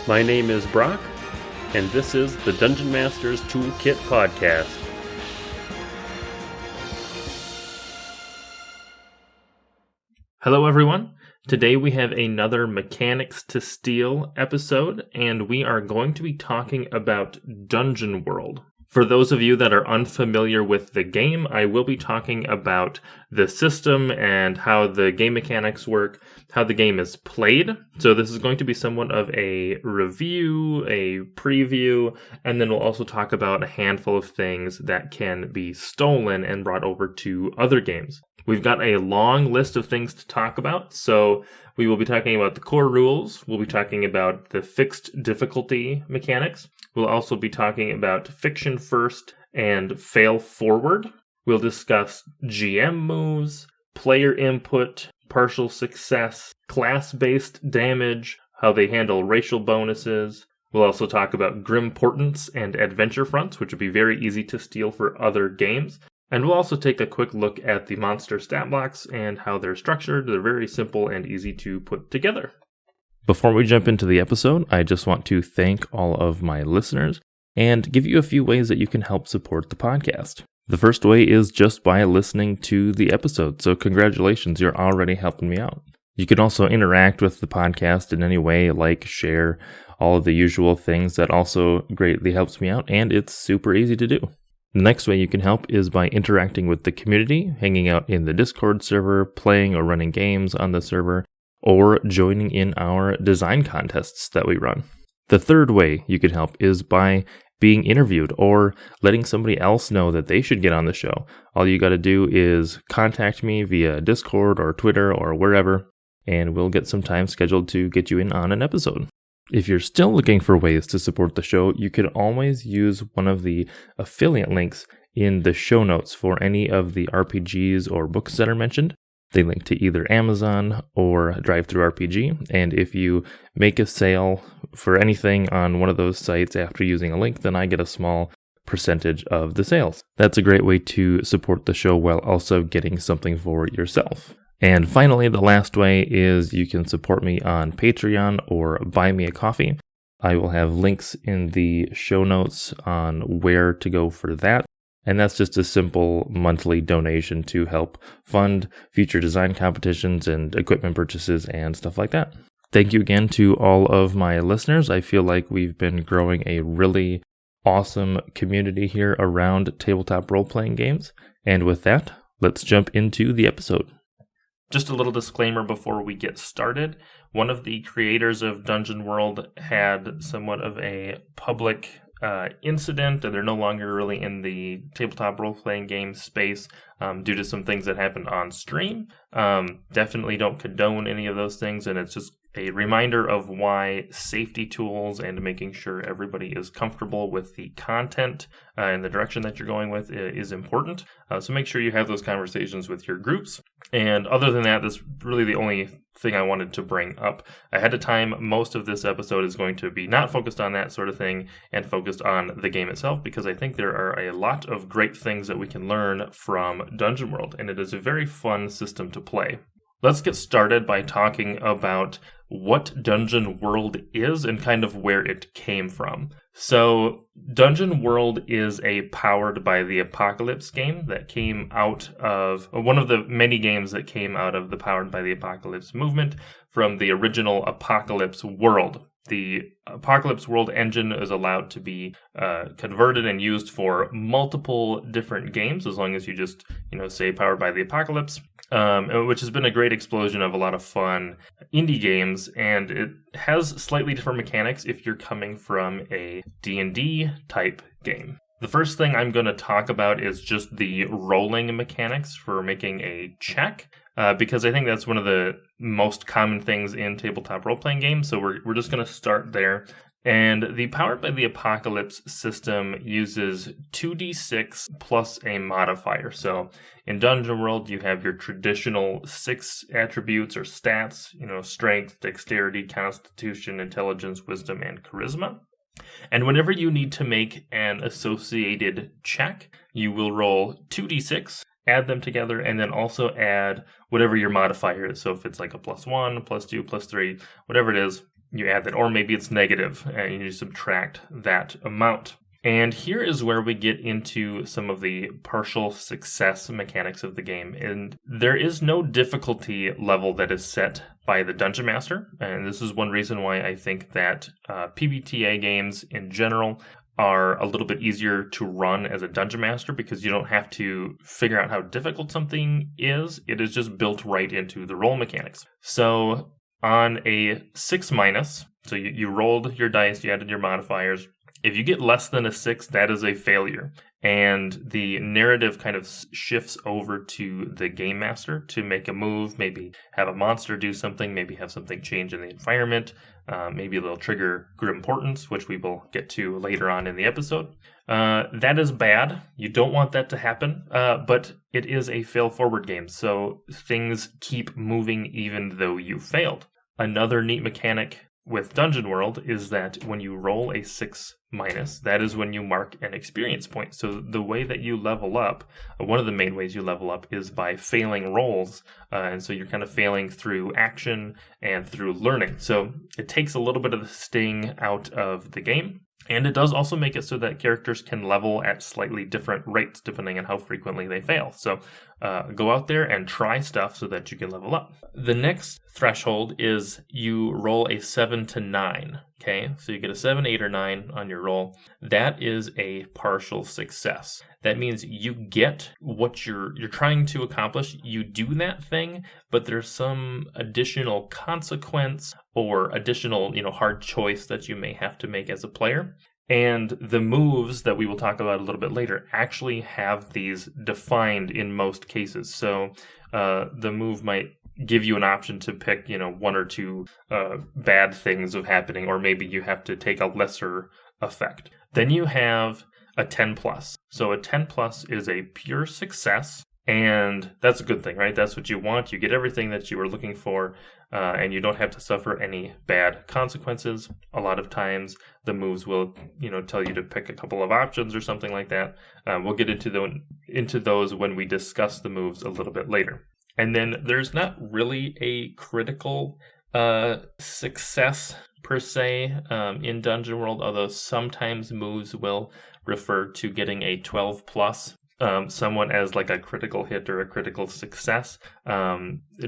My name is Brock, and this is the Dungeon Master's Toolkit Podcast. Hello everyone. Today we have another Mechanics to Steal episode, and we are going to be talking about Dungeon World. For those of you that are unfamiliar with the game, I will be talking about the system and how the game mechanics work, how the game is played. So this is going to be somewhat of a review, a preview, and then we'll also talk about a handful of things that can be stolen and brought over to other games. We've got a long list of things to talk about, so we will be talking about the core rules, we'll be talking about the fixed difficulty mechanics, we'll also be talking about fiction first and fail forward. We'll discuss GM moves, player input, partial success, class-based damage, how they handle racial bonuses. We'll also talk about Grim Portents and Adventure Fronts, which would be very easy to steal for other games. And we'll also take a quick look at the monster stat blocks and how they're structured. They're very simple and easy to put together. Before we jump into the episode, I just want to thank all of my listeners and give you a few ways that you can help support the podcast. The first way is just by listening to the episode, so congratulations, you're already helping me out. You can also interact with the podcast in any way, like, share, all of the usual things. That also greatly helps me out, and it's super easy to do. The next way you can help is by interacting with the community, hanging out in the Discord server, playing or running games on the server, or joining in our design contests that we run. The third way you can help is by being interviewed or letting somebody else know that they should get on the show. All you got to do is contact me via Discord or Twitter or wherever, and we'll get some time scheduled to get you in on an episode. If you're still looking for ways to support the show, you can always use one of the affiliate links in the show notes for any of the RPGs or books that are mentioned. They link to either Amazon or DriveThruRPG, and if you make a sale for anything on one of those sites after using a link, then I get a small percentage of the sales. That's a great way to support the show while also getting something for yourself. And finally, the last way is you can support me on Patreon or buy me a coffee. I will have links in the show notes on where to go for that. And that's just a simple monthly donation to help fund future design competitions and equipment purchases and stuff like that. Thank you again to all of my listeners. I feel like we've been growing a really awesome community here around tabletop role-playing games. And with that, let's jump into the episode. Just a little disclaimer before we get started. One of the creators of Dungeon World had somewhat of a public incident, and they're no longer really in the tabletop role-playing game space due to some things that happened on stream. Definitely don't condone any of those things, and it's just a reminder of why safety tools and making sure everybody is comfortable with the content and the direction that you're going with is important. So make sure you have those conversations with your groups. And other than that, that's really the only thing I wanted to bring up ahead of time. Most of this episode is going to be not focused on that sort of thing and focused on the game itself, because I think there are a lot of great things that we can learn from Dungeon World, and it is a very fun system to play. Let's get started by talking about what Dungeon World is and kind of where it came from. So, Dungeon World is a Powered by the Apocalypse game that came out of one of the many games that came out of the Powered by the Apocalypse movement from the original Apocalypse World. The Apocalypse World engine is allowed to be converted and used for multiple different games as long as you just, say Powered by the Apocalypse, which has been a great explosion of a lot of fun indie games, and it has slightly different mechanics if you're coming from a D&D type game. The first thing I'm going to talk about is just the rolling mechanics for making a check, because I think that's one of the most common things in tabletop role-playing games, so we're just going to start there. And the Powered by the Apocalypse system uses 2d6 plus a modifier. So in Dungeon World, you have your traditional 6 attributes or stats, strength, dexterity, constitution, intelligence, wisdom, and charisma. And whenever you need to make an associated check, you will roll 2d6, add them together, and then also add whatever your modifier is. So if it's like a +1, +2, +3, whatever it is, you add that, or maybe it's negative and you subtract that amount. And here is where we get into some of the partial success mechanics of the game. And there is no difficulty level that is set by the Dungeon Master. And this is one reason why I think that PBTA games in general are a little bit easier to run as a Dungeon Master, because you don't have to figure out how difficult something is. It is just built right into the roll mechanics. So on a 6-, so you rolled your dice, you added your modifiers. If you get less than a 6, that is a failure. And the narrative kind of shifts over to the game master to make a move, maybe have a monster do something, maybe have something change in the environment. Maybe they'll trigger grim portents, which we will get to later on in the episode. That is bad. You don't want that to happen, but it is a fail-forward game, so things keep moving even though you failed. Another neat mechanic with Dungeon World is that when you roll a 6-, that is when you mark an experience point. So the way that you level up, one of the main ways you level up is by failing rolls. And so you're kind of failing through action and through learning. So it takes a little bit of the sting out of the game. And it does also make it so that characters can level at slightly different rates depending on how frequently they fail. So go out there and try stuff so that you can level up. The next threshold is you roll a 7 to 9. Okay, so you get a 7, 8, or 9 on your roll. That is a partial success. That means you get what you're trying to accomplish. You do that thing, but there's some additional consequence or additional, hard choice that you may have to make as a player. And the moves that we will talk about a little bit later actually have these defined in most cases. So the move might give you an option to pick, one or two bad things of happening, or maybe you have to take a lesser effect. Then you have a 10+. So a 10+ is a pure success, and that's a good thing, right? That's what you want. You get everything that you were looking for, and you don't have to suffer any bad consequences. A lot of times the moves will, tell you to pick a couple of options or something like that. We'll get into those when we discuss the moves a little bit later. And then there's not really a critical success per se in Dungeon World, although sometimes moves will refer to getting a 12+, somewhat as like a critical hit or a critical success,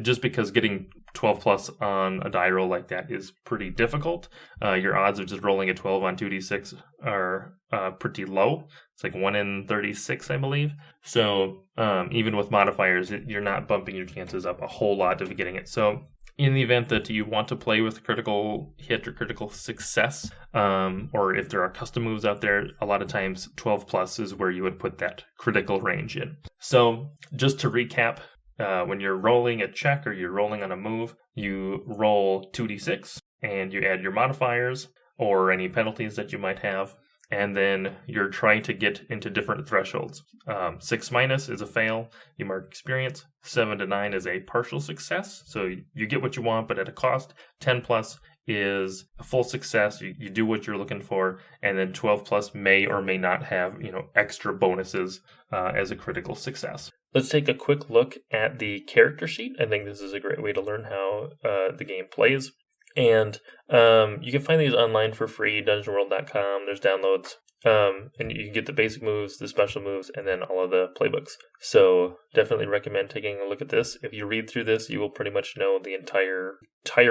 just because getting 12+ on a die roll like that is pretty difficult. Your odds of just rolling a 12 on 2d6 are pretty low. It's like 1 in 36, I believe. So even with modifiers, you're not bumping your chances up a whole lot of getting it. So in the event that you want to play with critical hit or critical success, or if there are custom moves out there, a lot of times 12+ is where you would put that critical range in. So just to recap, when you're rolling a check or you're rolling on a move, you roll 2d6 and you add your modifiers or any penalties that you might have. And then you're trying to get into different thresholds. 6- is a fail. You mark experience. 7 to 9 is a partial success. So you get what you want, but at a cost. 10+ is a full success. You do what you're looking for. And then 12+ may or may not have, extra bonuses as a critical success. Let's take a quick look at the character sheet. I think this is a great way to learn how the game plays. And you can find these online for free, dungeonworld.com. There's downloads. And you can get the basic moves, the special moves, and then all of the playbooks. So definitely recommend taking a look at this. If you read through this, you will pretty much know the entire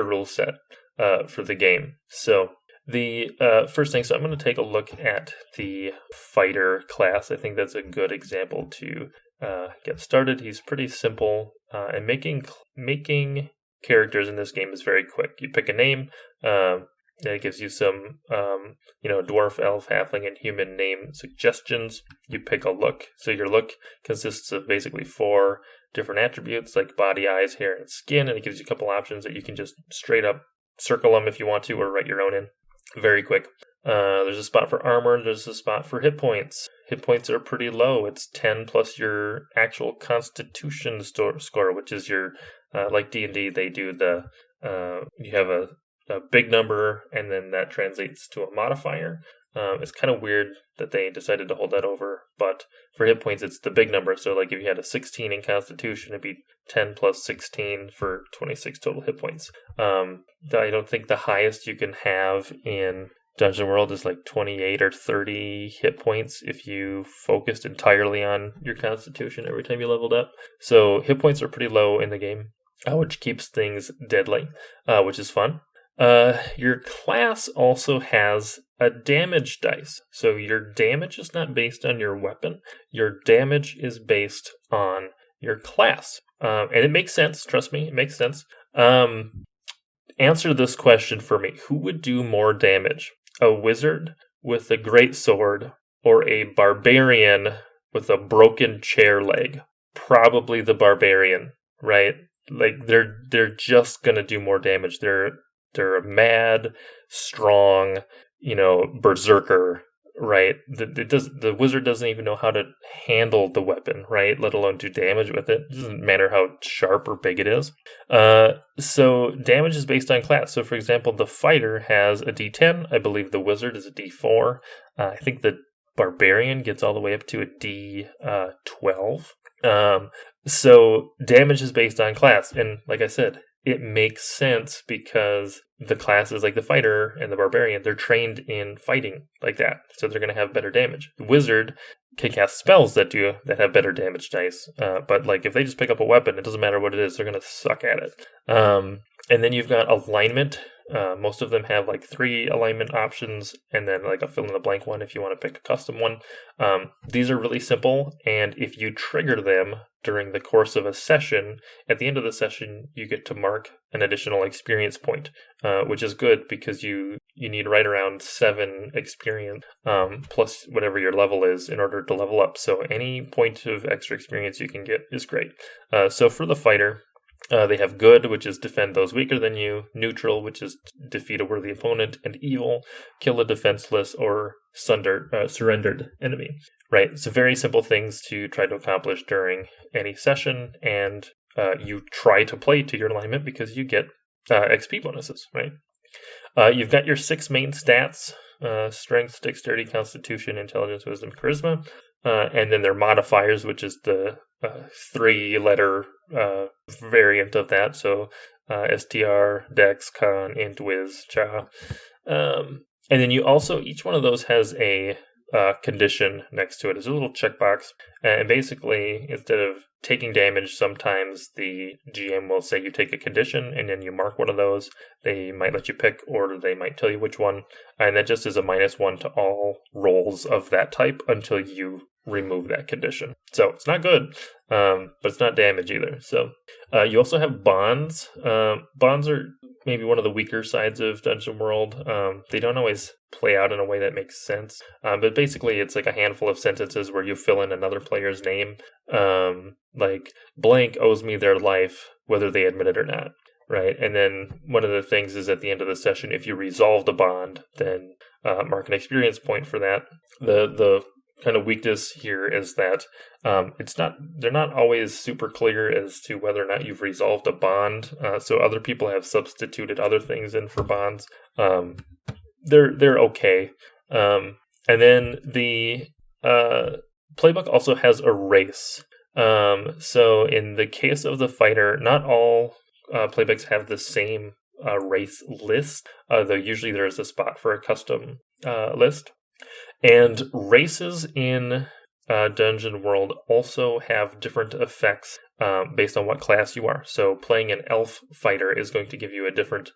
rule set for the game. So the first thing, so I'm going to take a look at the fighter class. I think that's a good example to get started. He's pretty simple, and making characters in this game is very quick. You pick a name, it gives you some, dwarf, elf, halfling, and human name suggestions. You pick a look. So your look consists of basically 4 different attributes like body, eyes, hair, and skin, and it gives you a couple options that you can just straight up circle them if you want to, or write your own in. Very quick. There's a spot for armor. There's a spot for hit points. Hit points are pretty low. It's 10 plus your actual constitution score, which is your, like D&D, they do you have a big number, and then that translates to a modifier. It's kind of weird that they decided to hold that over, but for hit points, it's the big number. So, like, if you had a 16 in Constitution, it'd be 10 plus 16 for 26 total hit points. I don't think the highest you can have in Dungeon World is like 28 or 30 hit points if you focused entirely on your Constitution every time you leveled up. So, hit points are pretty low in the game, which keeps things deadly, which is fun. Your class also has a damage dice. So your damage is not based on your weapon. Your damage is based on your class. And it makes sense. Trust me, it makes sense. Answer this question for me. Who would do more damage? A wizard with a great sword or a barbarian with a broken chair leg? Probably the barbarian, right? Like they're just gonna do more damage. They're a mad, strong, berserker, right? The wizard doesn't even know how to handle the weapon, right? Let alone do damage with it. It doesn't matter how sharp or big it is. So damage is based on class. So, for example, the fighter has a D10. I believe the wizard is a D4. I think the barbarian gets all the way up to a D12. So damage is based on class. And like I said, it makes sense because the classes like the fighter and the barbarian, they're trained in fighting like that. So they're going to have better damage. The wizard can cast spells that have better damage dice. But like if they just pick up a weapon, it doesn't matter what it is, they're going to suck at it. And then you've got alignment. Most of them have like 3 alignment options and then like a fill in the blank one if you want to pick a custom one. These are really simple, and if you trigger them during the course of a session, at the end of the session you get to mark an additional experience point, which is good because you need right around 7 experience plus whatever your level is in order to level up. So any point of extra experience you can get is great. So for the fighter, they have good, which is defend those weaker than you, neutral, which is defeat a worthy opponent, and evil, kill a defenseless or surrendered enemy. Right? So very simple things to try to accomplish during any session, and you try to play to your alignment because you get XP bonuses, right? You've got your 6 main stats, strength, dexterity, constitution, intelligence, wisdom, charisma, and then their modifiers, which is the 3-letter variant of that. So STR, Dex, Con, Int, Wiz, Cha. And then you also, each one of those has a condition next to it. It's a little checkbox. And basically, instead of taking damage, sometimes the GM will say you take a condition and then you mark one of those. They might let you pick, or they might tell you which one. And that just is a -1 to all rolls of that type until you remove that condition. So it's not good, but it's not damage either. So you also have bonds. Bonds are maybe one of the weaker sides of Dungeon World. They don't always play out in a way that makes sense. But basically, it's like a handful of sentences where you fill in another player's name. Like, blank owes me their life, whether they admit it or not. Right? And then one of the things is at the end of the session, if you resolve the bond, then mark an experience point for that. The kind of weakness here is that they're not always super clear as to whether or not you've resolved a bond. So other people have substituted other things in for bonds. They're okay. And then the playbook also has a race. So in the case of the fighter, not all playbooks have the same race list, though usually there is a spot for a custom list. And races in Dungeon World also have different effects based on what class you are. So playing an elf fighter is going to give you a different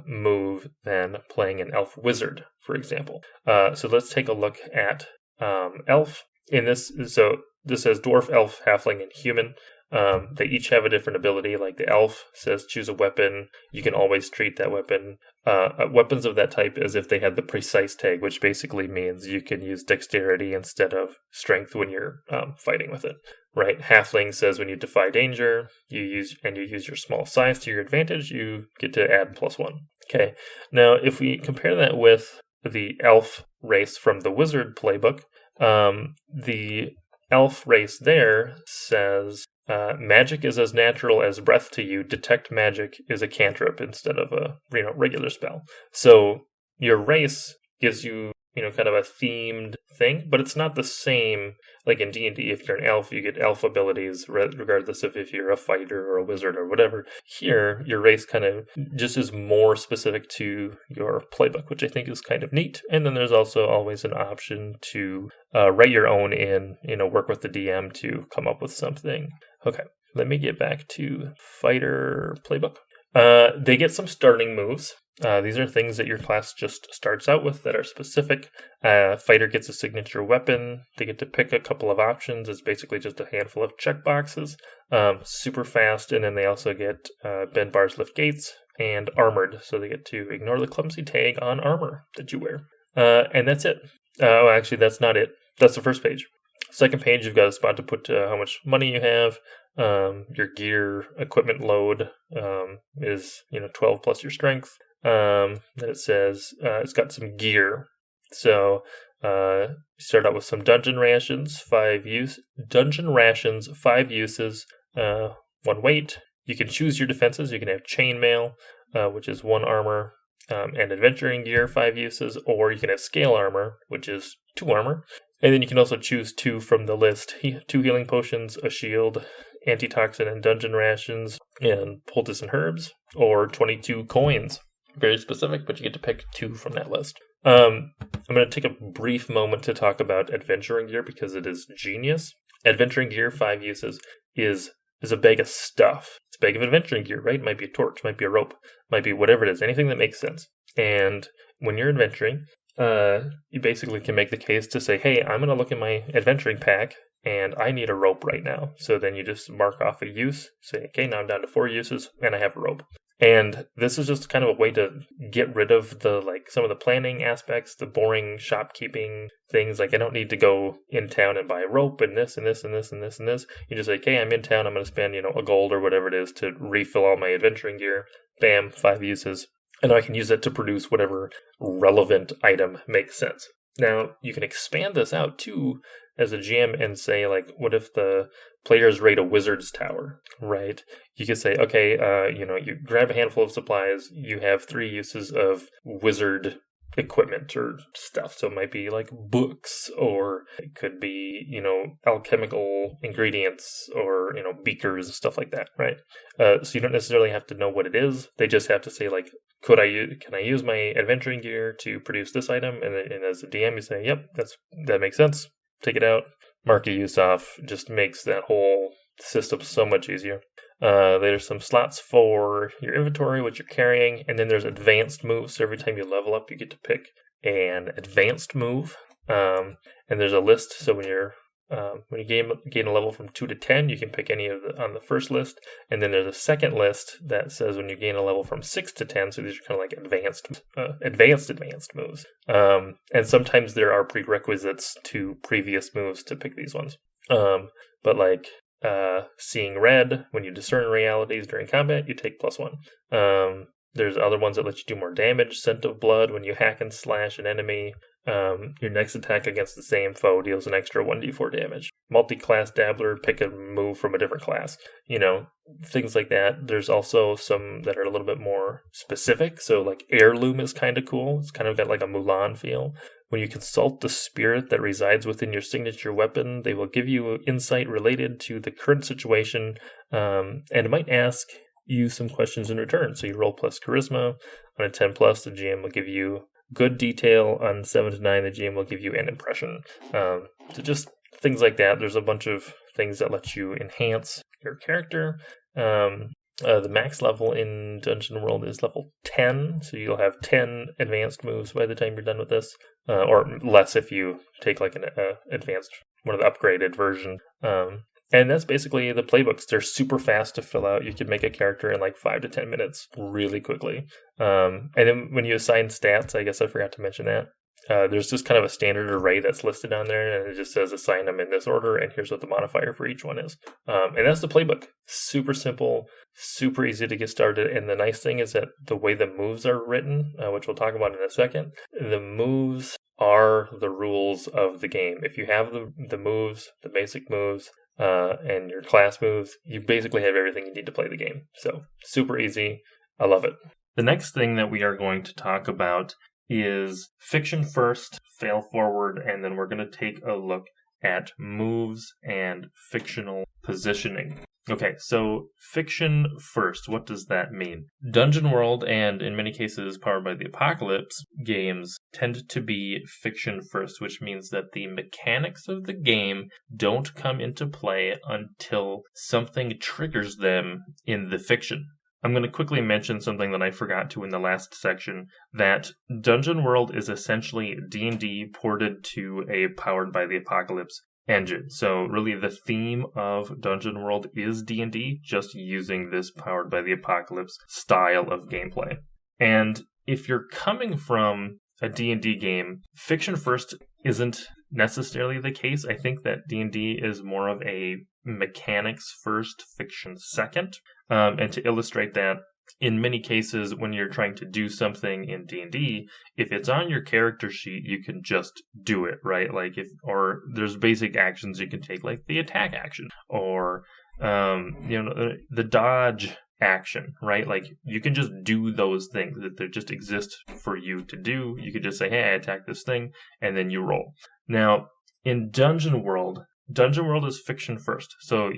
move than playing an elf wizard, for example. So let's take a look at elf. In this, so this says dwarf, elf, halfling, and human. They each have a different ability. Like the elf says choose a weapon. You can always treat that weapon. Weapons of that type as if they had the precise tag, which basically means you can use dexterity instead of strength when you're fighting with it. Right? Halfling says when you defy danger, you use your small size to your advantage, you get to add +1. Okay. Now, if we compare that with the elf race from the wizard playbook, the elf race there says magic is as natural as breath to you. Detect magic is a cantrip instead of a regular spell. So your race gives you kind of a themed thing, but it's not the same. Like in D&D, if you're an elf, you get elf abilities regardless of if you're a fighter or a wizard or whatever. Here, your race kind of just is more specific to your playbook, which I think is kind of neat. And then there's also always an option to write your own work with the DM to come up with something. Okay, let me get back to fighter playbook. They get some starting moves. These are things that your class just starts out with that are specific. Fighter gets a signature weapon. They get to pick a couple of options. It's basically just a handful of checkboxes. Super fast, and then they also get bend bars, lift gates, and armored. So they get to ignore the clumsy tag on armor that you wear. And that's it. Actually, that's not it. That's the first page. Second page, you've got a spot to put how much money you have. Your gear equipment load is 12 plus your strength. Then it says it's got some gear. So you start out with some dungeon rations, 5 uses, 1 weight. You can choose your defenses. You can have chainmail, which is 1 armor, and adventuring gear, 5 uses, or you can have scale armor, which is 2 armor. And then you can also choose 2 from the list: 2 healing potions, a shield, antitoxin and dungeon rations, and poultice and herbs, or 22 coins. Very specific, but you get to pick 2 from that list. I'm going to take a brief moment to talk about adventuring gear because it is genius. Adventuring gear, 5 uses, is a bag of stuff. It's a bag of adventuring gear, right? It might be a torch, might be a rope, might be whatever it is, anything that makes sense. And when you're adventuring, you basically can make the case to say, hey, I'm going to look in my adventuring pack, and I need a rope right now. So then you just mark off a use, say, okay, now I'm down to 4 uses, and I have a rope. And this is just kind of a way to get rid of some of the planning aspects, the boring shopkeeping things. Like, I don't need to go in town and buy a rope and this and this and this and this and this. You just say, okay, I'm in town, I'm going to spend, a gold or whatever it is to refill all my adventuring gear. Bam, 5 uses. And I can use it to produce whatever relevant item makes sense. Now, you can expand this out too as a GM and say, what if the players raid a wizard's tower, right? You could say, okay, you grab a handful of supplies, you have 3 uses of wizard equipment or stuff. So it might be like books, or it could be, alchemical ingredients, or, beakers and stuff like that, right? So you don't necessarily have to know what it is. They just have to say, can I use my adventuring gear to produce this item? And as a DM, you say, yep, that makes sense. Take it out, mark your use off. Just makes that whole system so much easier. There's some slots for your inventory, what you're carrying, and then there's advanced moves. So every time you level up, you get to pick an advanced move. And there's a list. So when you gain a level from 2 to 10, you can pick any of on the first list. And then there's a second list that says when you gain a level from 6 to 10. So these are kind of like advanced moves. And sometimes there are prerequisites to previous moves to pick these ones. But seeing red, when you discern realities during combat, you take +1. There's other ones that let you do more damage. Scent of blood, when you hack and slash an enemy, your next attack against the same foe deals an extra 1d4 damage. Multi-class dabbler, pick a move from a different class. Things like that. There's also some that are a little bit more specific. So heirloom is kind of cool. It's kind of got like a Mulan feel. When you consult the spirit that resides within your signature weapon, they will give you insight related to the current situation, and it might ask you some questions in return. So you roll plus charisma. On a 10 plus, the GM will give you good detail. On 7 to 9, the GM will give you an impression. So just things like that. There's a bunch of things that let you enhance your character. The max level in Dungeon World is level 10, so you'll have 10 advanced moves by the time you're done with this, or less if you take an advanced, one of the upgraded version. And that's basically the playbooks. They're super fast to fill out. You can make a character in 5 to 10 minutes really quickly. And then when you assign stats, I guess I forgot to mention that. There's just kind of a standard array that's listed on there, and it just says assign them in this order, and here's what the modifier for each one is. And that's the playbook. Super simple, super easy to get started. And the nice thing is that the way the moves are written, which we'll talk about in a second, the moves are the rules of the game. If you have the moves, the basic moves, and your class moves, you basically have everything you need to play the game. So super easy. I love it. The next thing that we are going to talk about is fiction first, fail forward, and then we're going to take a look at moves and fictional positioning. Okay, so fiction first, what does that mean? Dungeon World, and in many cases Powered by the Apocalypse games, tend to be fiction first, which means that the mechanics of the game don't come into play until something triggers them in the fiction. I'm going to quickly mention something that I forgot to in the last section, that Dungeon World is essentially D&D ported to a Powered by the Apocalypse engine. So really the theme of Dungeon World is D&D, just using this Powered by the Apocalypse style of gameplay. And if you're coming from a D&D game, fiction first isn't necessarily the case. I think that D&D is more of a mechanics first, fiction second. And to illustrate that, in many cases, when you're trying to do something in D&D, if it's on your character sheet, you can just do it, right? Like or there's basic actions you can take, like the attack action, or the dodge action, right? Like you can just do those things that they just exist for you to do. You could just say, hey, I attack this thing, and then you roll. Now, in Dungeon World is fiction first. So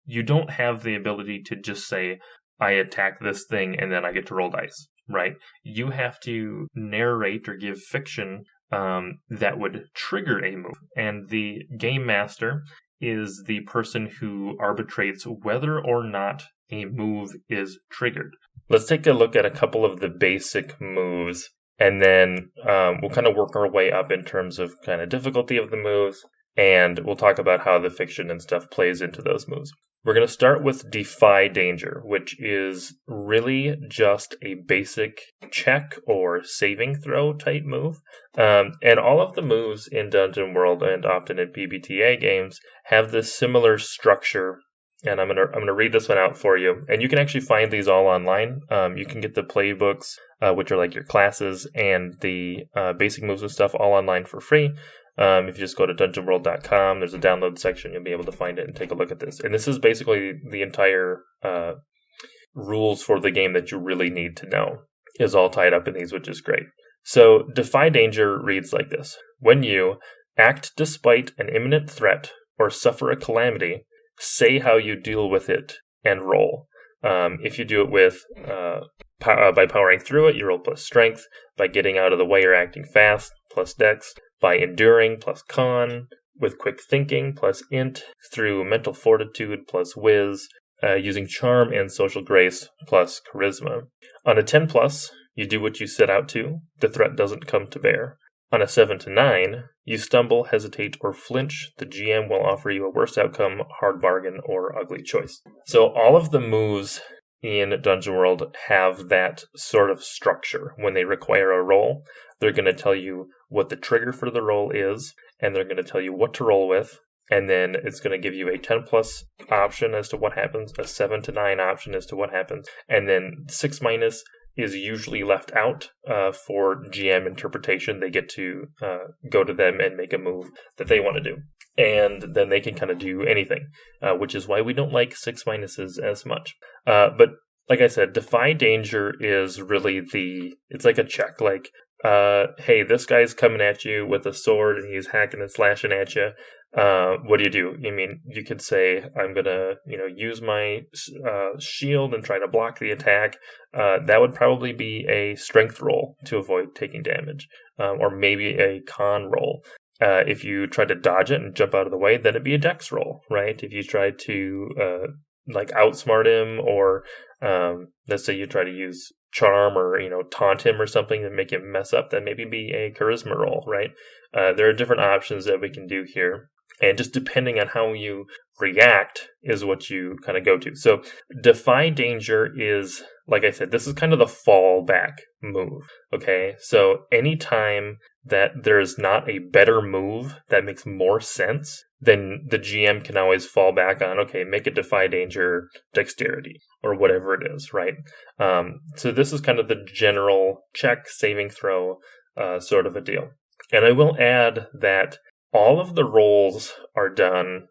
you don't have the ability to just say, I attack this thing and then I get to roll dice, right? You have to narrate or give fiction that would trigger a move. And the game master is the person who arbitrates whether or not a move is triggered. Let's take a look at a couple of the basic moves, and then we'll kind of work our way up in terms of kind of difficulty of the moves, and we'll talk about how the fiction and stuff plays into those moves. We're going to start with Defy Danger, which is really just a basic check or saving throw type move. And all of the moves in Dungeon World and often in PBTA games have this similar structure. And I'm gonna read this one out for you. And you can actually find these all online. You can get the playbooks, which are like your classes, and the basic moves and stuff all online for free. If you just go to dungeonworld.com, there's a download section. You'll be able to find it and take a look at this. And this is basically the entire rules for the game that you really need to know is all tied up in these, which is great. So Defy Danger reads like this. When you act despite an imminent threat or suffer a calamity, say how you deal with it and roll. If you do it with by powering through it, you roll plus strength. By getting out of the way or acting fast, plus dex. By enduring, plus con. With quick thinking, plus int. Through mental fortitude, plus whiz. Using charm and social grace, plus charisma. On a 10 plus, you do what you set out to. The threat doesn't come to bear. On a 7 to 9, you stumble, hesitate, or flinch. The GM will offer you a worse outcome, hard bargain, or ugly choice. So all of the moves in Dungeon World have that sort of structure. When they require a roll, they're going to tell you what the trigger for the roll is, and they're going to tell you what to roll with, and then it's going to give you a 10 plus option as to what happens, a 7 to 9 option as to what happens, and then 6 minus is usually left out for GM interpretation. They get to go to them and make a move that they want to do. And then they can kind of do anything, which is why we don't like 6 minuses as much. But like I said, Defy Danger is really it's like a check. Like, hey, this guy's coming at you with a sword and he's hacking and slashing at you. What do? I mean, you could say, I'm going to, use my shield and try to block the attack. That would probably be a strength roll to avoid taking damage, or maybe a con roll. If you try to dodge it and jump out of the way, then it'd be a dex roll, right? If you try to, outsmart him, or let's say you try to use charm or, taunt him or something and make him mess up, then maybe be a charisma roll, right? There are different options that we can do here. And just depending on how you react is what you kind of go to. So Defy Danger is, like I said, this is kind of the fallback move. Okay, so anytime that there's not a better move that makes more sense, then the GM can always fall back on, okay, make a Defy Danger dexterity or whatever it is, right? So this is kind of the general check, saving throw sort of a deal. And I will add that all of the rolls are done,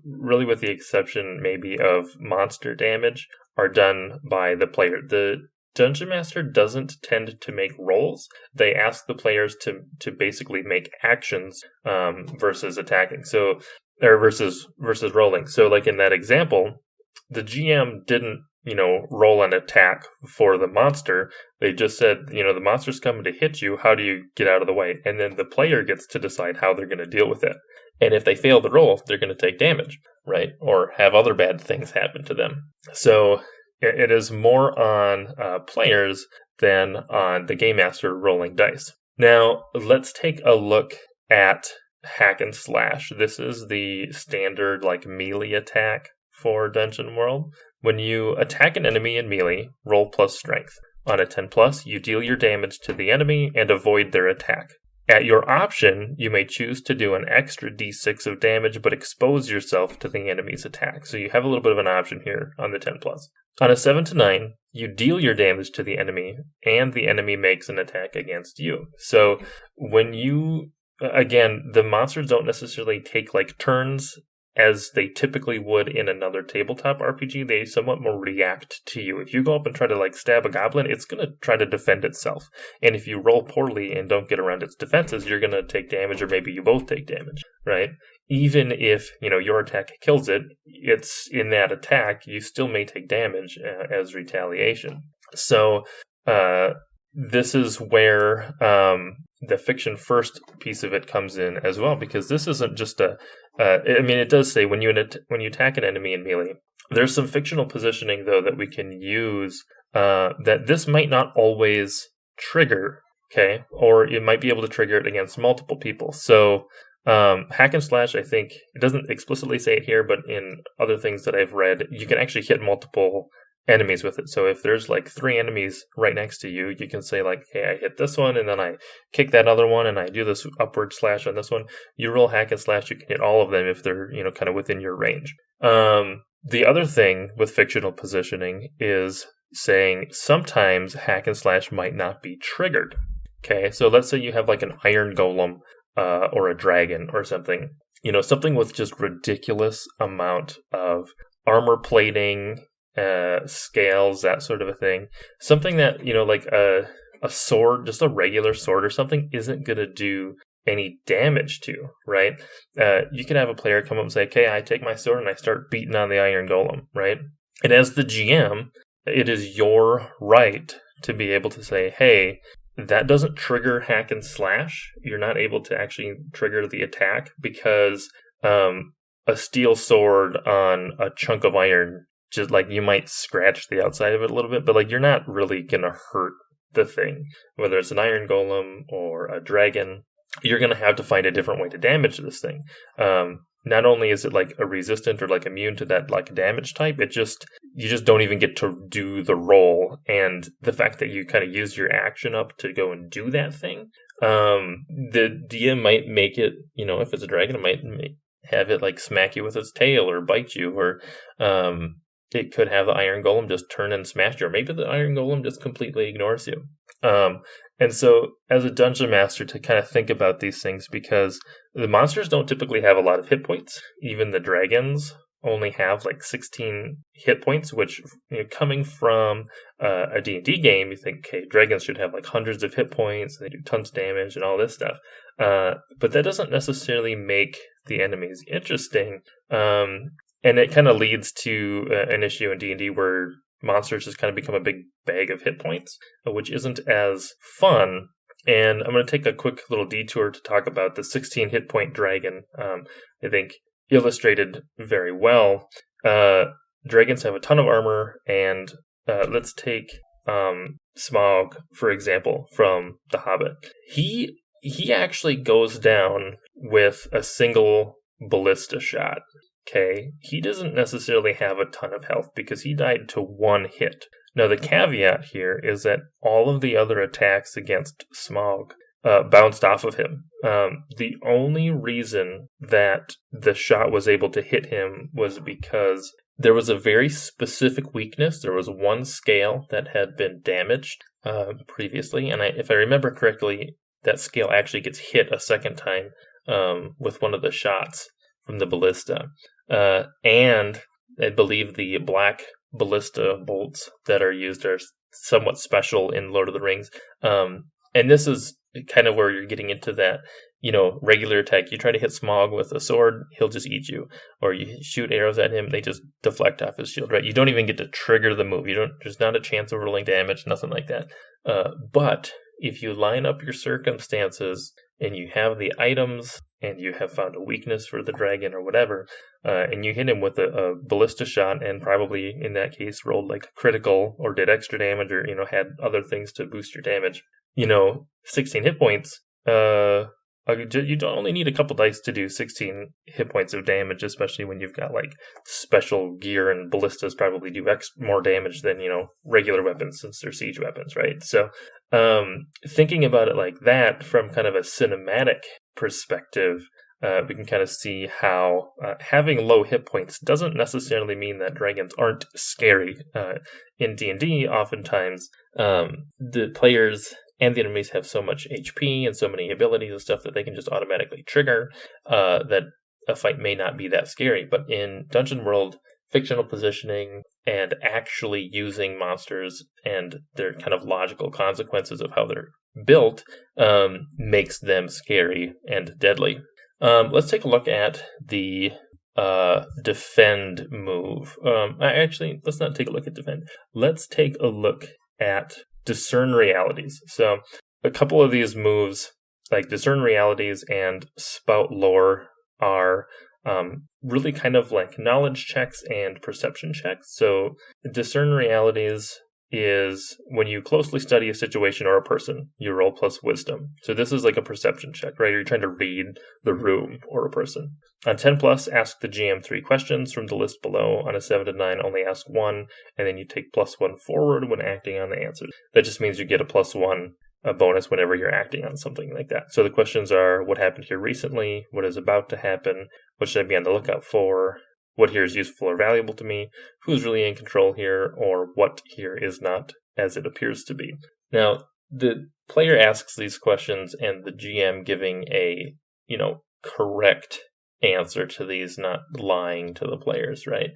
really with the exception maybe of monster damage, are done by the player. The Dungeon Master doesn't tend to make rolls. They ask the players to basically make actions versus attacking. So or versus rolling. So like in that example, the GM didn't roll an attack for the monster. They just said, the monster's coming to hit you. How do you get out of the way? And then the player gets to decide how they're going to deal with it. And if they fail the roll, they're going to take damage, right? Or have other bad things happen to them. So it is more on players than on the game master rolling dice. Now, let's take a look at hack and slash. This is the standard melee attack for Dungeon World. When you attack an enemy in melee, roll plus strength. On a 10+, you deal your damage to the enemy and avoid their attack. At your option, you may choose to do an extra d6 of damage, but expose yourself to the enemy's attack. So you have a little bit of an option here on the 10+. On a 7 to 9, you deal your damage to the enemy, and the enemy makes an attack against you. So when you, again, the monsters don't necessarily take turns as they typically would in another tabletop RPG. They somewhat more react to you. If you go up and try to stab a goblin, it's going to try to defend itself. And if you roll poorly and don't get around its defenses, you're going to take damage, or maybe you both take damage, right? Even if, your attack kills it, it's in that attack, you still may take damage as retaliation. So, this is where the fiction first piece of it comes in as well, because this isn't just it does say when you attack an enemy in melee, there's some fictional positioning though that we can use that this might not always trigger, okay, or it might be able to trigger it against multiple people. So hack and slash, I think it doesn't explicitly say it here, but in other things that I've read, you can actually hit multiple enemies with it. So if there's 3 enemies right next to you, you can say hey, I hit this one and then I kick that other one and I do this upward slash on this one. You roll hack and slash, you can hit all of them if they're kind of within your range. The other thing with fictional positioning is saying sometimes hack and slash might not be triggered. Okay, so let's say you have an iron golem or a dragon or something, something with just ridiculous amount of armor plating, scales, that sort of a thing. Something that, a sword, just a regular sword or something, isn't going to do any damage to, right? You can have a player come up and say, okay, I take my sword and I start beating on the iron golem, right? And as the GM, it is your right to be able to say, hey, that doesn't trigger hack and slash. You're not able to actually trigger the attack because a steel sword on a chunk of iron, just you might scratch the outside of it a little bit, but you're not really going to hurt the thing. Whether it's an iron golem or a dragon, you're going to have to find a different way to damage this thing. Not only is it a resistant or immune to that damage type, you just don't even get to do the roll. And the fact that you kind of use your action up to go and do that thing, the DM might make it, if it's a dragon, it might have it smack you with its tail or bite you, or it could have the iron golem just turn and smash you, or maybe the iron golem just completely ignores you. And so as a dungeon master, to kind of think about these things, because the monsters don't typically have a lot of hit points. Even the dragons only have 16 hit points, which coming from a D&D game, you think, okay, dragons should have hundreds of hit points, and they do tons of damage and all this stuff. But that doesn't necessarily make the enemies interesting. And it kind of leads to an issue in D&D where monsters just kind of become a big bag of hit points, which isn't as fun. And I'm going to take a quick little detour to talk about the 16 hit point dragon. I think illustrated very well. Dragons have a ton of armor, and let's take Smaug, for example, from The Hobbit. He actually goes down with a single ballista shot. Okay, he doesn't necessarily have a ton of health because he died to one hit. Now, the caveat here is that all of the other attacks against Smaug bounced off of him. The only reason that the shot was able to hit him was because there was a very specific weakness. There was one scale that had been damaged previously, and if I remember correctly, that scale actually gets hit a second time with one of the shots from the ballista. And I believe the black ballista bolts that are used are somewhat special in Lord of the Rings. And this is kind of where you're getting into that, regular attack. You try to hit Smaug with a sword, he'll just eat you. Or you shoot arrows at him, they just deflect off his shield, right? You don't even get to trigger the move. There's not a chance of rolling damage, nothing like that. But if you line up your circumstances and you have the items and you have found a weakness for the dragon or whatever, and you hit him with a ballista shot and probably in that case rolled like a critical or did extra damage or, had other things to boost your damage, 16 hit points, you don't only need a couple dice to do 16 hit points of damage, especially when you've got like special gear, and ballistas probably do more damage than, regular weapons since they're siege weapons, right? So thinking about it like that from kind of a cinematic perspective, we can kind of see how having low hit points doesn't necessarily mean that dragons aren't scary. In D&D, oftentimes the players and the enemies have so much HP and so many abilities and stuff that they can just automatically trigger that a fight may not be that scary. But in Dungeon World, fictional positioning and actually using monsters and their kind of logical consequences of how they're built makes them scary and deadly. Let's take a look at the defend move. Let's not take a look at defend. Let's take a look at discern realities. So a couple of these moves, like discern realities and spout lore, are really kind of like knowledge checks and perception checks. So discern realities is when you closely study a situation or a person, you roll plus wisdom. So this is like a perception check, right? You're trying to read the room or a person. On 10 plus, ask the GM 3 questions from the list below. On a 7 to 9, only ask 1, and then you take +1 forward when acting on the answers. That just means you get a +1 bonus whenever you're acting on something like that. So the questions are: what happened here recently? What is about to happen? What should I be on the lookout for? What here is useful or valuable to me? Who's really in control here? Or what here is not as it appears to be? Now, the player asks these questions and the GM giving a, correct answer to these, not lying to the players, right?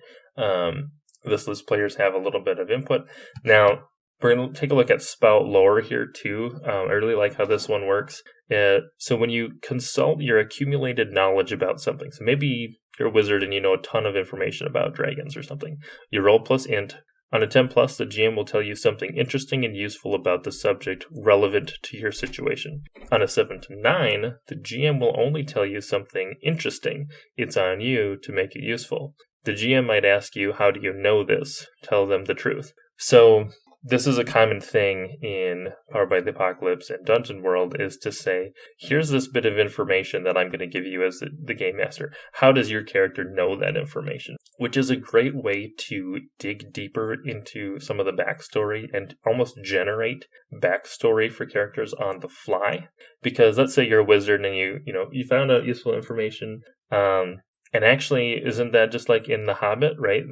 This list players have a little bit of input. Now, we're going to take a look at spout lore here too. I really like how this one works. So when you consult your accumulated knowledge about something, so maybe you're a wizard and you know a ton of information about dragons or something, you roll plus int. On a 10 plus, the GM will tell you something interesting and useful about the subject relevant to your situation. On a 7 to 9, the GM will only tell you something interesting. It's on you to make it useful. The GM might ask you, how do you know this? Tell them the truth. So this is a common thing in Powered by the Apocalypse and Dungeon World, is to say, here's this bit of information that I'm going to give you as the game master. How does your character know that information? Which is a great way to dig deeper into some of the backstory and almost generate backstory for characters on the fly. Because let's say you're a wizard and you found out useful information. And actually, isn't that just like in The Hobbit, right?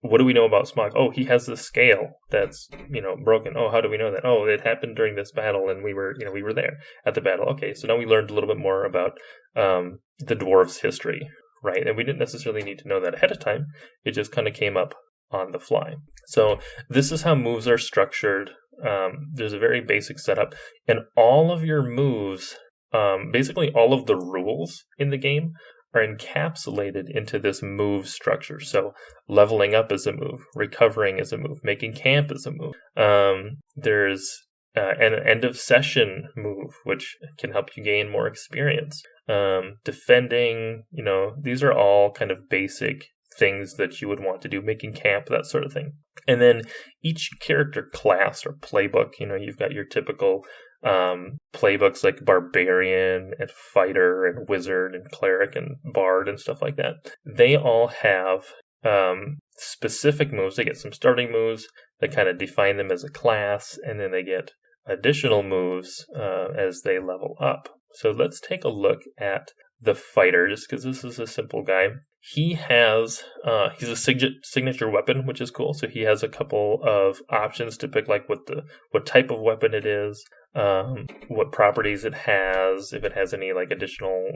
What do we know about Smaug? Oh, he has this scale that's, broken. Oh, how do we know that? Oh, it happened during this battle and we were there at the battle. Okay, so now we learned a little bit more about the dwarves' history, right? And we didn't necessarily need to know that ahead of time. It just kind of came up on the fly. So this is how moves are structured. There's a very basic setup. And all of your moves, basically all of the rules in the game, are encapsulated into this move structure. So leveling up is a move, recovering is a move, making camp is a move. There's an end of session move, which can help you gain more experience. Defending, these are all kind of basic things that you would want to do, making camp, that sort of thing. And then each character class or playbook, you've got your typical playbooks like barbarian and fighter and wizard and cleric and bard and stuff like that. They all have specific moves. They get some starting moves that kind of define them as a class, and then they get additional moves as they level up. So let's take a look at the fighter, just because this is a simple guy. He has, he's a signature weapon, which is cool. So he has a couple of options to pick, like what type of weapon it is, what properties it has, if it has any like additional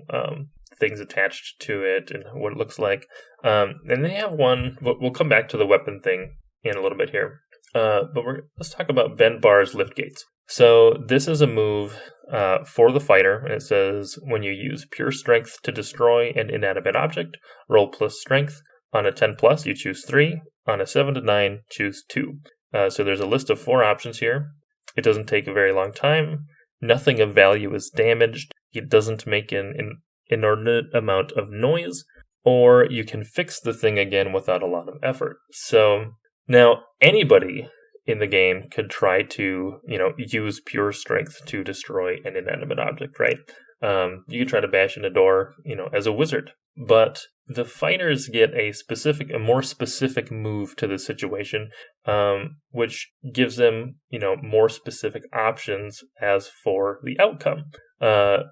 things attached to it, and what it looks like. And they have one. We'll come back to the weapon thing in a little bit here. But let's talk about bend bars, lift gates. So this is a move for the fighter, and it says when you use pure strength to destroy an inanimate object, roll plus strength. On a 10 plus, you choose 3. On a 7 to 9, choose 2. So there's a list of 4 options here. It doesn't take a very long time. Nothing of value is damaged. It doesn't make an inordinate amount of noise, or you can fix the thing again without a lot of effort. So now anybody in the game could try to, use pure strength to destroy an inanimate object, right? You could try to bash in a door, as a wizard. But the fighters get a more specific move to the situation, which gives them, more specific options as for the outcome,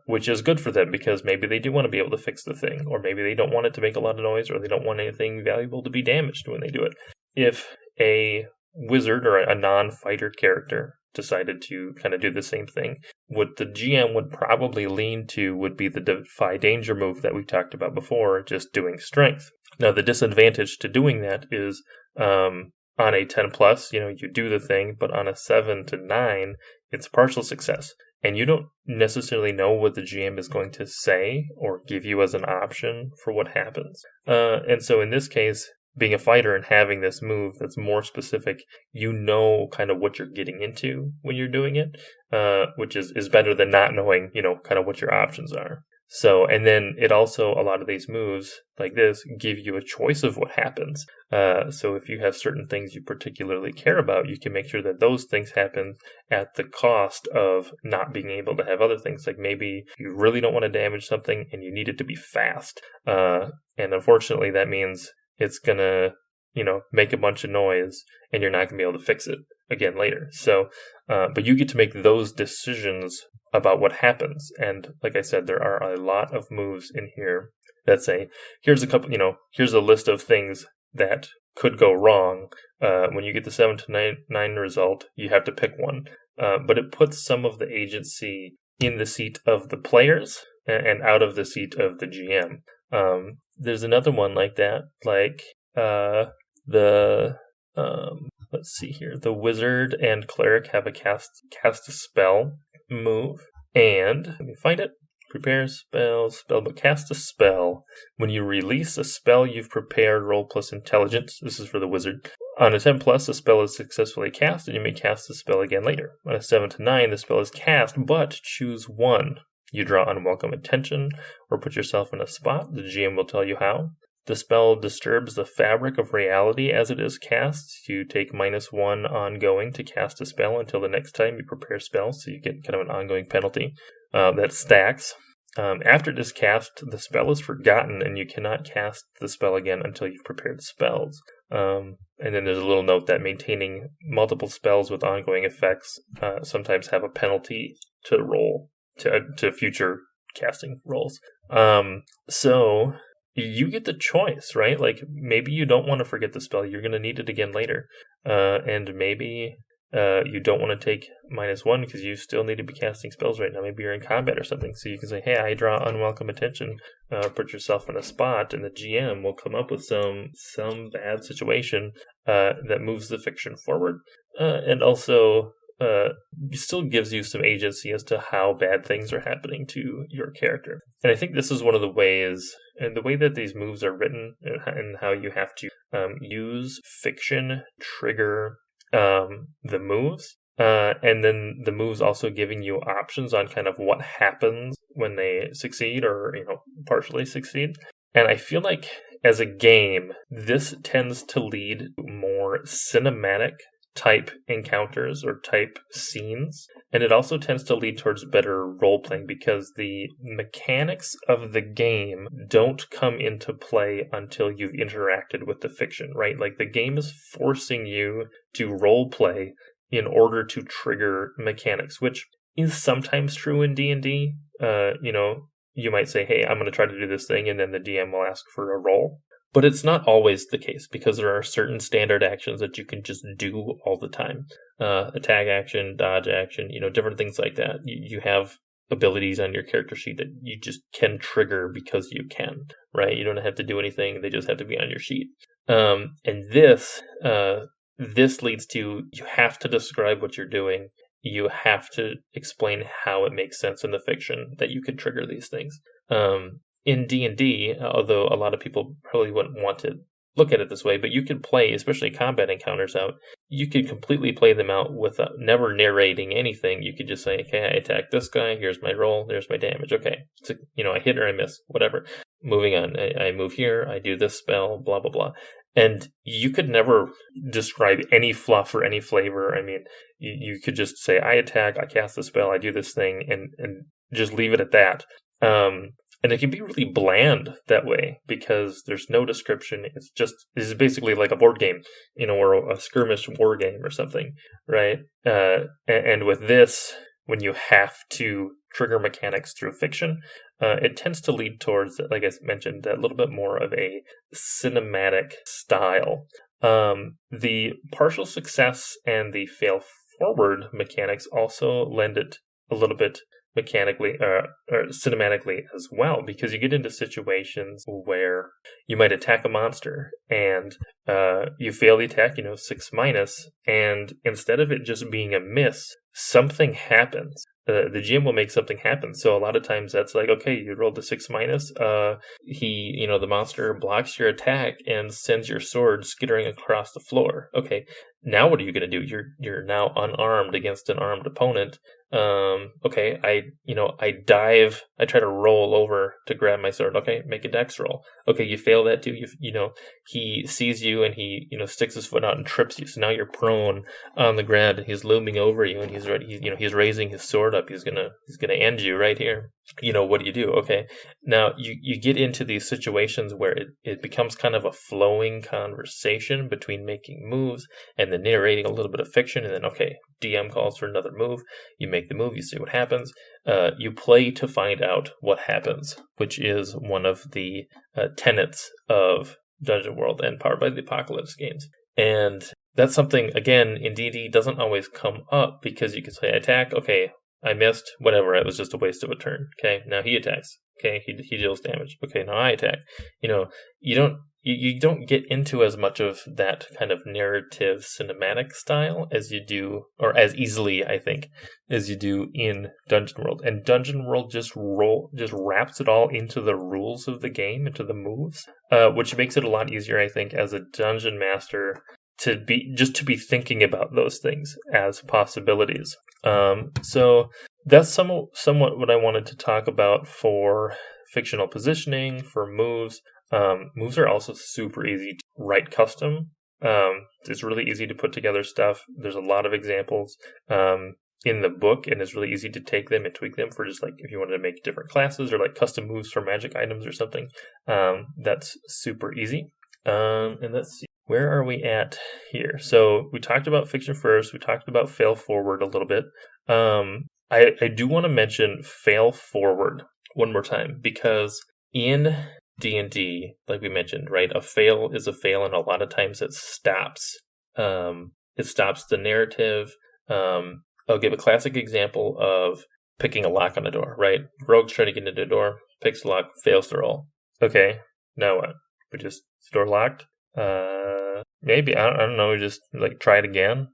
which is good for them because maybe they do want to be able to fix the thing, or maybe they don't want it to make a lot of noise, or they don't want anything valuable to be damaged when they do it. If a wizard or a non-fighter character decided to kind of do the same thing, what the GM would probably lean to would be the defy danger move that we talked about before, just doing strength. Now, the disadvantage to doing that is on a 10 plus, you do the thing, but on a 7 to 9, it's partial success. And you don't necessarily know what the GM is going to say or give you as an option for what happens. And so in this case, being a fighter and having this move that's more specific, kind of what you're getting into when you're doing it, which is better than not knowing, kind of what your options are. So, and then it also, a lot of these moves like this give you a choice of what happens. So if you have certain things you particularly care about, you can make sure that those things happen at the cost of not being able to have other things. Like maybe you really don't want to damage something and you need it to be fast. And unfortunately, that means it's going to, make a bunch of noise and you're not going to be able to fix it again later. So, but you get to make those decisions about what happens. And like I said, there are a lot of moves in here that say, here's a list of things that could go wrong. When you get the 7 to 9 result, you have to pick one. But it puts some of the agency in the seat of the players and out of the seat of the GM. There's another one like that, let's see here. The wizard and cleric have a cast a spell move, and let me find it. Prepare spell, but cast a spell. When you release a spell you've prepared, roll plus intelligence. This is for the wizard. On a 10 plus, the spell is successfully cast, and you may cast the spell again later. On a 7 to 9, the spell is cast, but choose one. You draw unwelcome attention, or put yourself in a spot. The GM will tell you how. The spell disturbs the fabric of reality as it is cast. You take -1 ongoing to cast a spell until the next time you prepare spells, so you get kind of an ongoing penalty that stacks. After it is cast, the spell is forgotten, and you cannot cast the spell again until you've prepared spells. And then there's a little note that maintaining multiple spells with ongoing effects sometimes have a penalty to roll to future casting rolls. So you get the choice, right? Like maybe you don't want to forget the spell. You're going to need it again later. And maybe you don't want to take -1 because you still need to be casting spells right now. Maybe you're in combat or something. So you can say, hey, I draw unwelcome attention, put yourself in a spot, and the GM will come up with some bad situation that moves the fiction forward. And also still gives you some agency as to how bad things are happening to your character. And I think this is one of the ways, and the way that these moves are written, and how you have to use fiction trigger the moves, and then the moves also giving you options on kind of what happens when they succeed or partially succeed. And I feel like as a game, this tends to lead to more cinematic type encounters or type scenes, and it also tends to lead towards better role playing because the mechanics of the game don't come into play until you've interacted with the fiction, right? Like the game is forcing you to role play in order to trigger mechanics, which is sometimes true in D&D. You might say, hey, I'm going to try to do this thing, and then the DM will ask for a roll. But it's not always the case because there are certain standard actions that you can just do all the time. Attack action, dodge action, different things like that. You have abilities on your character sheet that you just can trigger because you can, right? You don't have to do anything. They just have to be on your sheet. And this this leads to, you have to describe what you're doing. You have to explain how it makes sense in the fiction that you could trigger these things. In D&D, although a lot of people probably wouldn't want to look at it this way, but you could play, especially combat encounters out, you could completely play them out without never narrating anything. You could just say, okay, I attack this guy, here's my roll, there's my damage. Okay, so, I hit or I miss, whatever. Moving on, I move here, I do this spell, blah, blah, blah. And you could never describe any fluff or any flavor. I mean, you could just say, I attack, I cast the spell, I do this thing, and just leave it at that. And it can be really bland that way because there's no description. It's basically like a board game, or a skirmish war game or something, right? And with this, when you have to trigger mechanics through fiction, it tends to lead towards, like I mentioned, that little bit more of a cinematic style. The partial success and the fail forward mechanics also lend it a little bit mechanically or cinematically as well, because you get into situations where you might attack a monster and you fail the attack, 6-, and instead of it just being a miss, something happens. The GM will make something happen. So a lot of times that's like, okay, you rolled a 6-. The monster blocks your attack and sends your sword skittering across the floor. Okay, now what are you going to do? You're now unarmed against an armed opponent. Okay, I dive. I try to roll over to grab my sword. Okay, make a dex roll. Okay, you fail that too. He sees you and he sticks his foot out and trips you. So now you're prone on the ground and he's looming over you and he's ready. He's raising his sword up. He's gonna end you right here. What do? Okay, now you get into these situations where it becomes kind of a flowing conversation between making moves and then narrating a little bit of fiction, and then okay, DM calls for another move. You make the move, you see what happens. You play to find out what happens, which is one of the tenets of Dungeon World and Powered by the Apocalypse games. And that's something, again, in D&D doesn't always come up because you can say attack, okay, I missed, whatever, it was just a waste of a turn. Okay, now he attacks. Okay, he deals damage. Okay, now I attack. You don't get into as much of that kind of narrative cinematic style as you do, or as easily, I think, as you do in Dungeon World. And Dungeon World just wraps it all into the rules of the game, into the moves, which makes it a lot easier, I think, as a dungeon master to be thinking about those things as possibilities. So that's somewhat what I wanted to talk about for fictional positioning, for moves. Moves are also super easy to write custom. It's really easy to put together stuff. There's a lot of examples in the book, and it's really easy to take them and tweak them for just like if you wanted to make different classes or like custom moves for magic items or something. That's super easy. And let's see. Where are we at here? So we talked about fiction first. We talked about fail forward a little bit. I do want to mention fail forward one more time, because in D&D, like we mentioned, right, a fail is a fail, and a lot of times it stops. It stops the narrative. I'll give a classic example of picking a lock on a door, right? Rogue's trying to get into the door, picks the lock, fails to roll. Okay, now what? Is the door locked? Maybe, I don't know, just like try it again.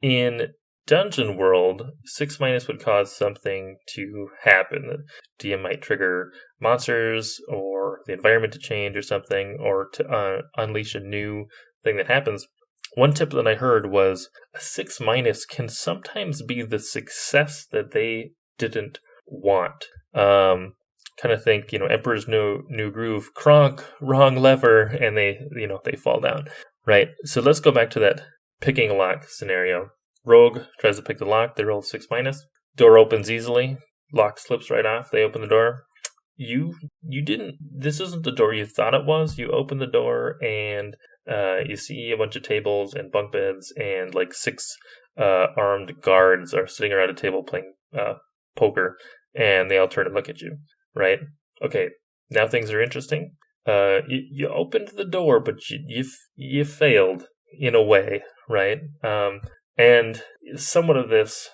In Dungeon World, 6- would cause something to happen. The DM might trigger monsters or the environment to change or something, or to unleash a new thing that happens. One tip that I heard was a 6- can sometimes be the success that they didn't want. Kind of think, Emperor's New Groove, Kronk, wrong lever, and they fall down, right? So let's go back to that picking a lock scenario. Rogue tries to pick the lock, they roll 6-. Door opens easily, lock slips right off, they open the door. You didn't, this isn't the door you thought it was. You open the door and you see a bunch of tables and bunk beds, and like 6 armed guards are sitting around a table playing poker, and they all turn and look at you. Right? Okay, now things are interesting. You opened the door, but you failed in a way, right? And somewhat of this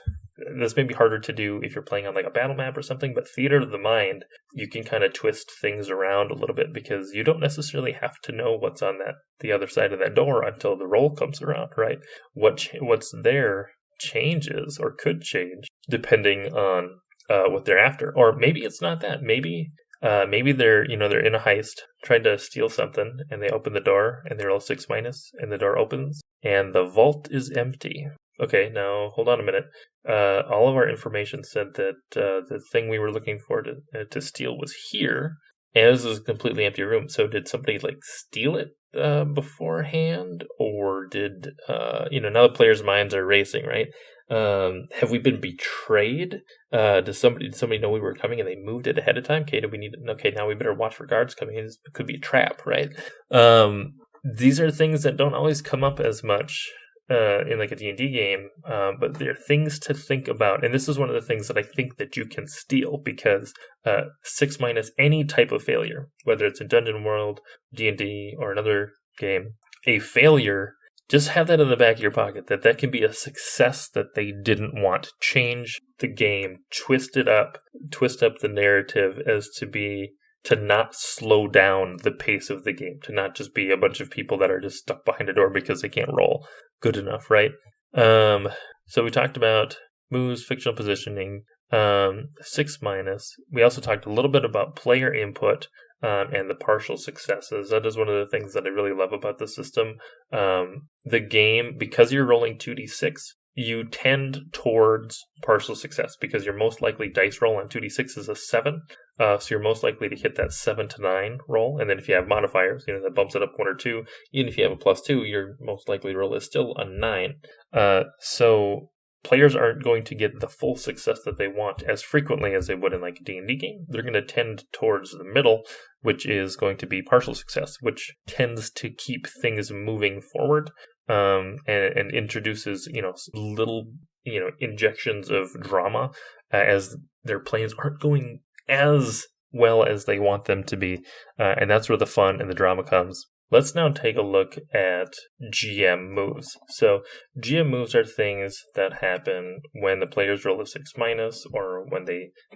this may be harder to do if you're playing on like a battle map or something, but theater of the mind, you can kind of twist things around a little bit because you don't necessarily have to know what's on the other side of that door until the roll comes around, right? What's there changes or could change depending on what they're after. Or maybe it's not that. Maybe they're in a heist trying to steal something, and they open the door and they roll 6-, and the door opens and the vault is empty. Okay, now hold on a minute. All of our information said that the thing we were looking for to steal was here, and this is a completely empty room. So did somebody like steal it beforehand, or did now the players' minds are racing, right? Have we been betrayed? Did somebody know we were coming and they moved it ahead of time? Okay, now we better watch for guards coming in. This could be a trap, right? These are things that don't always come up as much in like a D&D game, but they're things to think about. And this is one of the things that I think that you can steal, because 6-, any type of failure, whether it's a Dungeon World, D&D, or another game, a failure, just have that in the back of your pocket, that can be a success that they didn't want. Change the game, twist up the narrative as to not slow down the pace of the game, to not just be a bunch of people that are just stuck behind a door because they can't roll good enough, right? So we talked about moves, fictional positioning, 6-. We also talked a little bit about player input and the partial successes. That is one of the things that I really love about the system. The game, because you're rolling 2d6, you tend towards partial success because your most likely dice roll on 2d6 is a 7. So you're most likely to hit that 7 to 9 roll. And then if you have modifiers, that bumps it up 1 or 2. Even if you have a +2, your most likely roll is still a 9. So players aren't going to get the full success that they want as frequently as they would in like a D&D game. They're going to tend towards the middle, which is going to be partial success, which tends to keep things moving forward. And introduces, little, injections of drama as their plans aren't going as well as they want them to be. And that's where the fun and the drama comes. Let's now take a look at GM moves. So GM moves are things that happen when the players roll a 6-, or when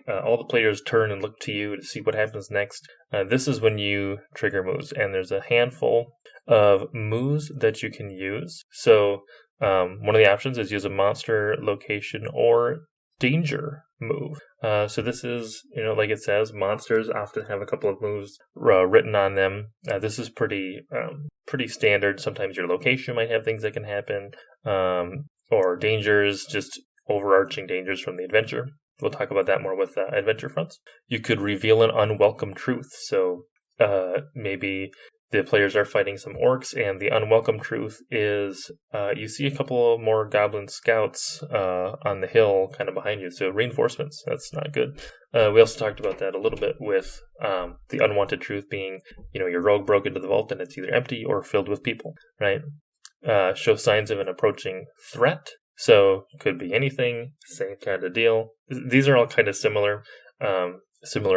all the players turn and look to you to see what happens next. This is when you trigger moves, and there's a handful of moves that you can use. So one of the options is use a monster, location, or danger move. So this is, like it says, monsters often have a couple of moves written on them. This is pretty standard. Sometimes your location might have things that can happen, or dangers, just overarching dangers from the adventure. We'll talk about that more with adventure fronts. You could reveal an unwelcome truth. So maybe the players are fighting some orcs, and the unwelcome truth is you see a couple more goblin scouts on the hill kind of behind you. So reinforcements, that's not good. We also talked about that a little bit with the unwanted truth being, your rogue broke into the vault and it's either empty or filled with people, right? Show signs of an approaching threat. So could be anything, same kind of deal. These are all kind of similar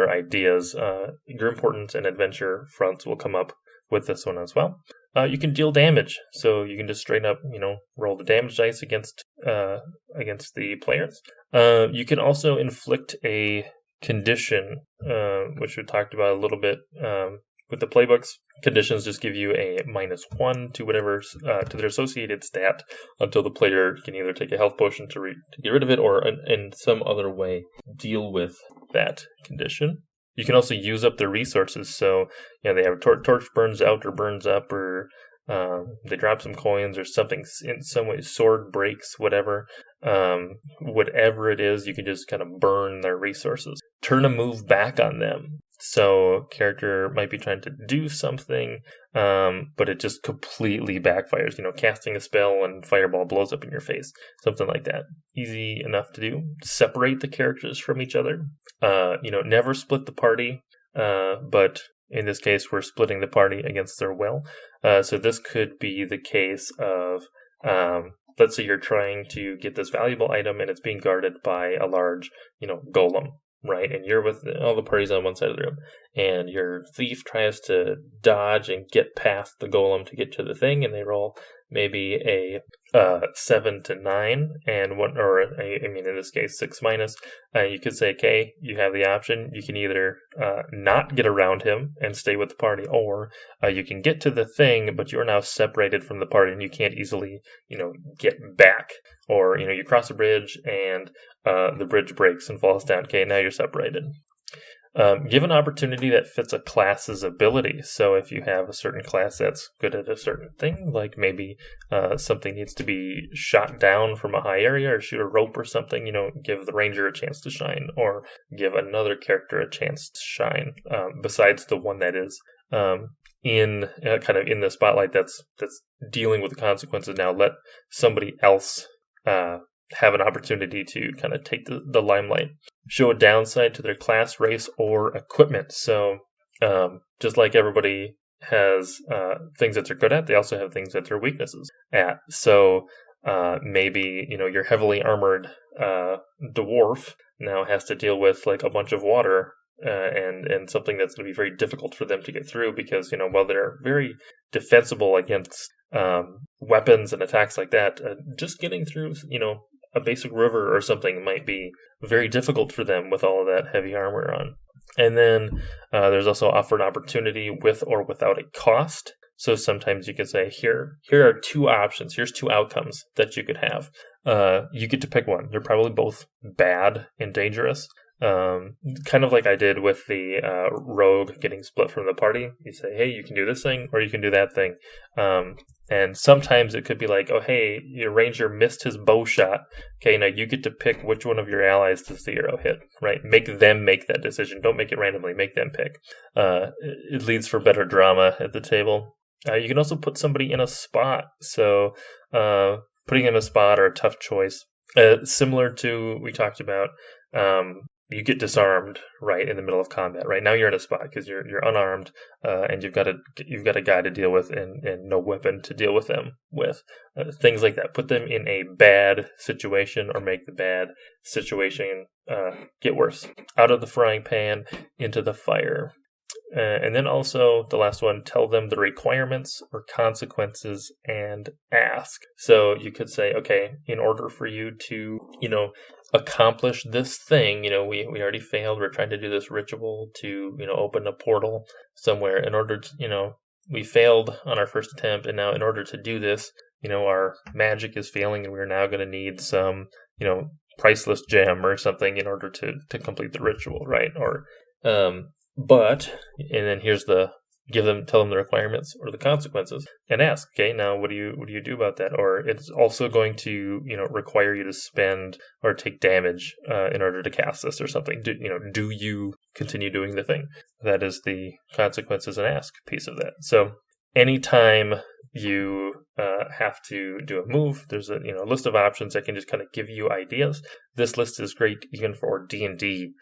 ideas. Your importance and adventure fronts will come up with this one as well. You can deal damage, so you can just straight up, roll the damage dice against the players. You can also inflict a condition, which we talked about a little bit with the playbooks. Conditions just give you a -1 to whatever to their associated stat until the player can either take a health potion to get rid of it, or in some other way deal with that condition. You can also use up the resources. So, they have a torch burns out or burns up, or they drop some coins or something in some way, sword breaks, whatever. Whatever it is, you can just kind of burn their resources. Turn a move back on them. So character might be trying to do something, but it just completely backfires. Casting a spell and fireball blows up in your face. Something like that. Easy enough to do. Separate the characters from each other. Never split the party, but in this case, we're splitting the party against their will. So this could be the case of, let's say you're trying to get this valuable item and it's being guarded by a large, golem. Right, and you're with all the parties on one side of the room, and your thief tries to dodge and get past the golem to get to the thing, and they roll maybe a 7 to 9 and one, in this case 6 minus. You could say, okay, you have the option. You can either not get around him and stay with the party, or you can get to the thing, but you're now separated from the party and you can't easily, get back. Or, you cross a bridge and the bridge breaks and falls down. Okay, now you're separated. Give an opportunity that fits a class's ability. So if you have a certain class that's good at a certain thing, like maybe something needs to be shot down from a high area or shoot a rope or something, give the ranger a chance to shine, or give another character a chance to shine besides the one that is in kind of in the spotlight that's dealing with the consequences. Now let somebody else have an opportunity to kind of take the limelight. Show a downside to their class, race, or equipment. So just like everybody has things that they're good at, they also have things that they're weaknesses at. So maybe, your heavily armored dwarf now has to deal with like a bunch of water and something that's going to be very difficult for them to get through because, while they're very defensible against weapons and attacks like that, just getting through, a basic river or something might be very difficult for them with all of that heavy armor on. And then there's also offered opportunity with or without a cost. So sometimes you could say, here are two options. Here's two outcomes that you could have. You get to pick one. They're probably both bad and dangerous. Kind of like I did with the rogue getting split from the party. You say, hey, you can do this thing or you can do that thing. And sometimes it could be like, oh, hey, your ranger missed his bow shot. Okay, now you get to pick which one of your allies does the arrow hit, right? Make them make that decision. Don't make it randomly. Make them pick. It leads for better drama at the table. You can also put somebody in a spot. So putting in a spot or a tough choice, similar to we talked about, you get disarmed right in the middle of combat. Right now, you're in a spot because you're unarmed, and you've got a guy to deal with and no weapon to deal with them with. Things like that. Put them in a bad situation or make the bad situation get worse. Out of the frying pan into the fire. And then also the last one, tell them the requirements or consequences and ask. So you could say, okay, in order for you to, accomplish this thing, we already failed. We're trying to do this ritual to, open a portal somewhere. In order to, we failed on our first attempt. And now in order to do this, our magic is failing and we're now going to need some, priceless gem or something in order to complete the ritual, right? Or, but, and then here's tell them the requirements or the consequences and ask, okay, now what do you do about that? Or it's also going to, require you to spend or take damage in order to cast this or something. Do you continue doing the thing? That is the consequences and ask piece of that. So anytime you have to do a move, there's a list of options that can just kind of give you ideas. This list is great even for D&D,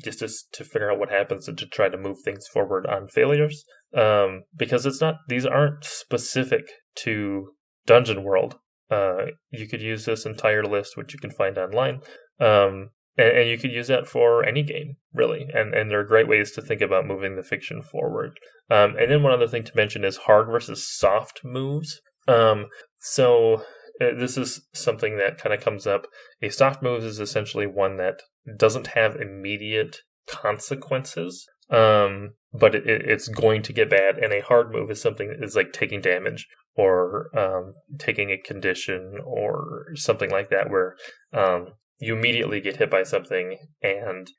just to figure out what happens and to try to move things forward on failures, because these aren't specific to Dungeon World. You could use this entire list, which you can find online, and you could use that for any game, really. And there are great ways to think about moving the fiction forward. And then one other thing to mention is hard versus soft moves. So this is something that kind of comes up. A soft move is essentially one that doesn't have immediate consequences, but it's going to get bad. And a hard move is something that is like taking damage or taking a condition or something like that, where you immediately get hit by something and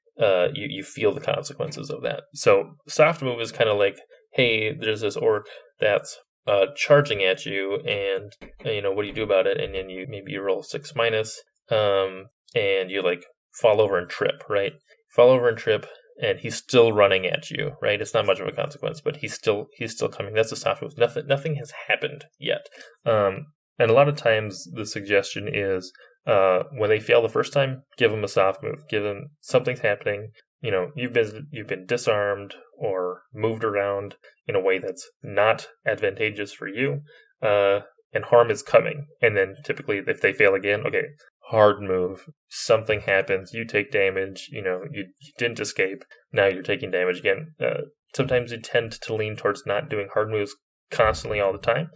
you feel the consequences of that. So soft move is kind of like, hey, there's this orc that's charging at you, and what do you do about it? And then you roll 6 minus, and you like fall over and trip, right? Fall over and trip, and he's still running at you, right? It's not much of a consequence, but he's still coming. That's a soft move. Nothing has happened yet. And a lot of times the suggestion is, when they fail the first time, give them a soft move. Give them something's happening. You've been disarmed or moved around in a way that's not advantageous for you, and harm is coming. And then typically, if they fail again, okay, hard move. Something happens. You take damage. You didn't escape. Now you're taking damage again. Sometimes you tend to lean towards not doing hard moves constantly all the time.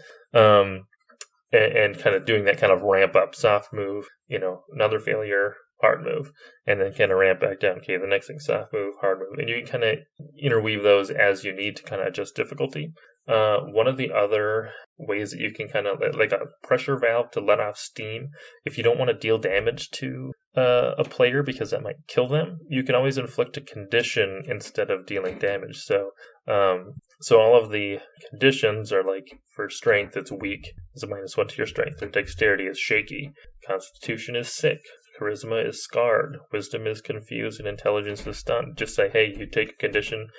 and kind of doing that kind of ramp up, soft move, another failure, hard move, and then kind of ramp back down. Okay, the next thing, soft move, hard move. And you can kind of interweave those as you need to kind of adjust difficulty. One of the other ways that you can kind of, like a pressure valve to let off steam, if you don't want to deal damage to a player because that might kill them, you can always inflict a condition instead of dealing damage. So all of the conditions are like, for strength, it's weak, it's a -1 to your strength. Their dexterity is shaky. Constitution is sick. Charisma is scarred. Wisdom is confused, and intelligence is stunned. Just say, hey, you take a condition,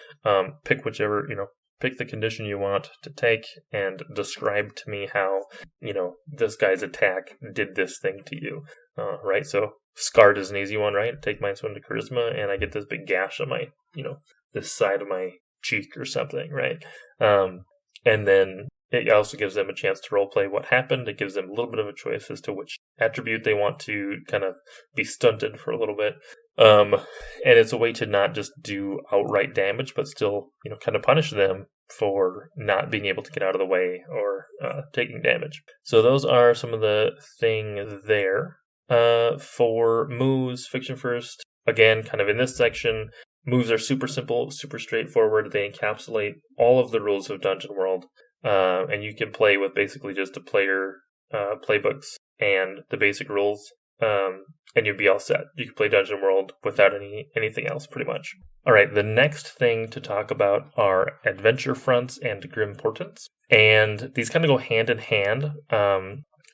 pick whichever, pick the condition you want to take and describe to me how, this guy's attack did this thing to you, right? So scarred is an easy one, right? Take -1 to charisma, and I get this big gash on my, this side of my cheek or something, right? And then it also gives them a chance to roleplay what happened. It gives them a little bit of a choice as to which attribute they want to kind of be stunted for a little bit. And it's a way to not just do outright damage, but still, kind of punish them for not being able to get out of the way or taking damage. So those are some of the things there. For moves, Fiction First, again, kind of in this section, moves are super simple, super straightforward. They encapsulate all of the rules of Dungeon World. And you can play with basically just the player playbooks and the basic rules, and you'd be all set. You can play Dungeon World without anything else, pretty much. All right, the next thing to talk about are adventure fronts and grim portents, and these kind of go hand in hand.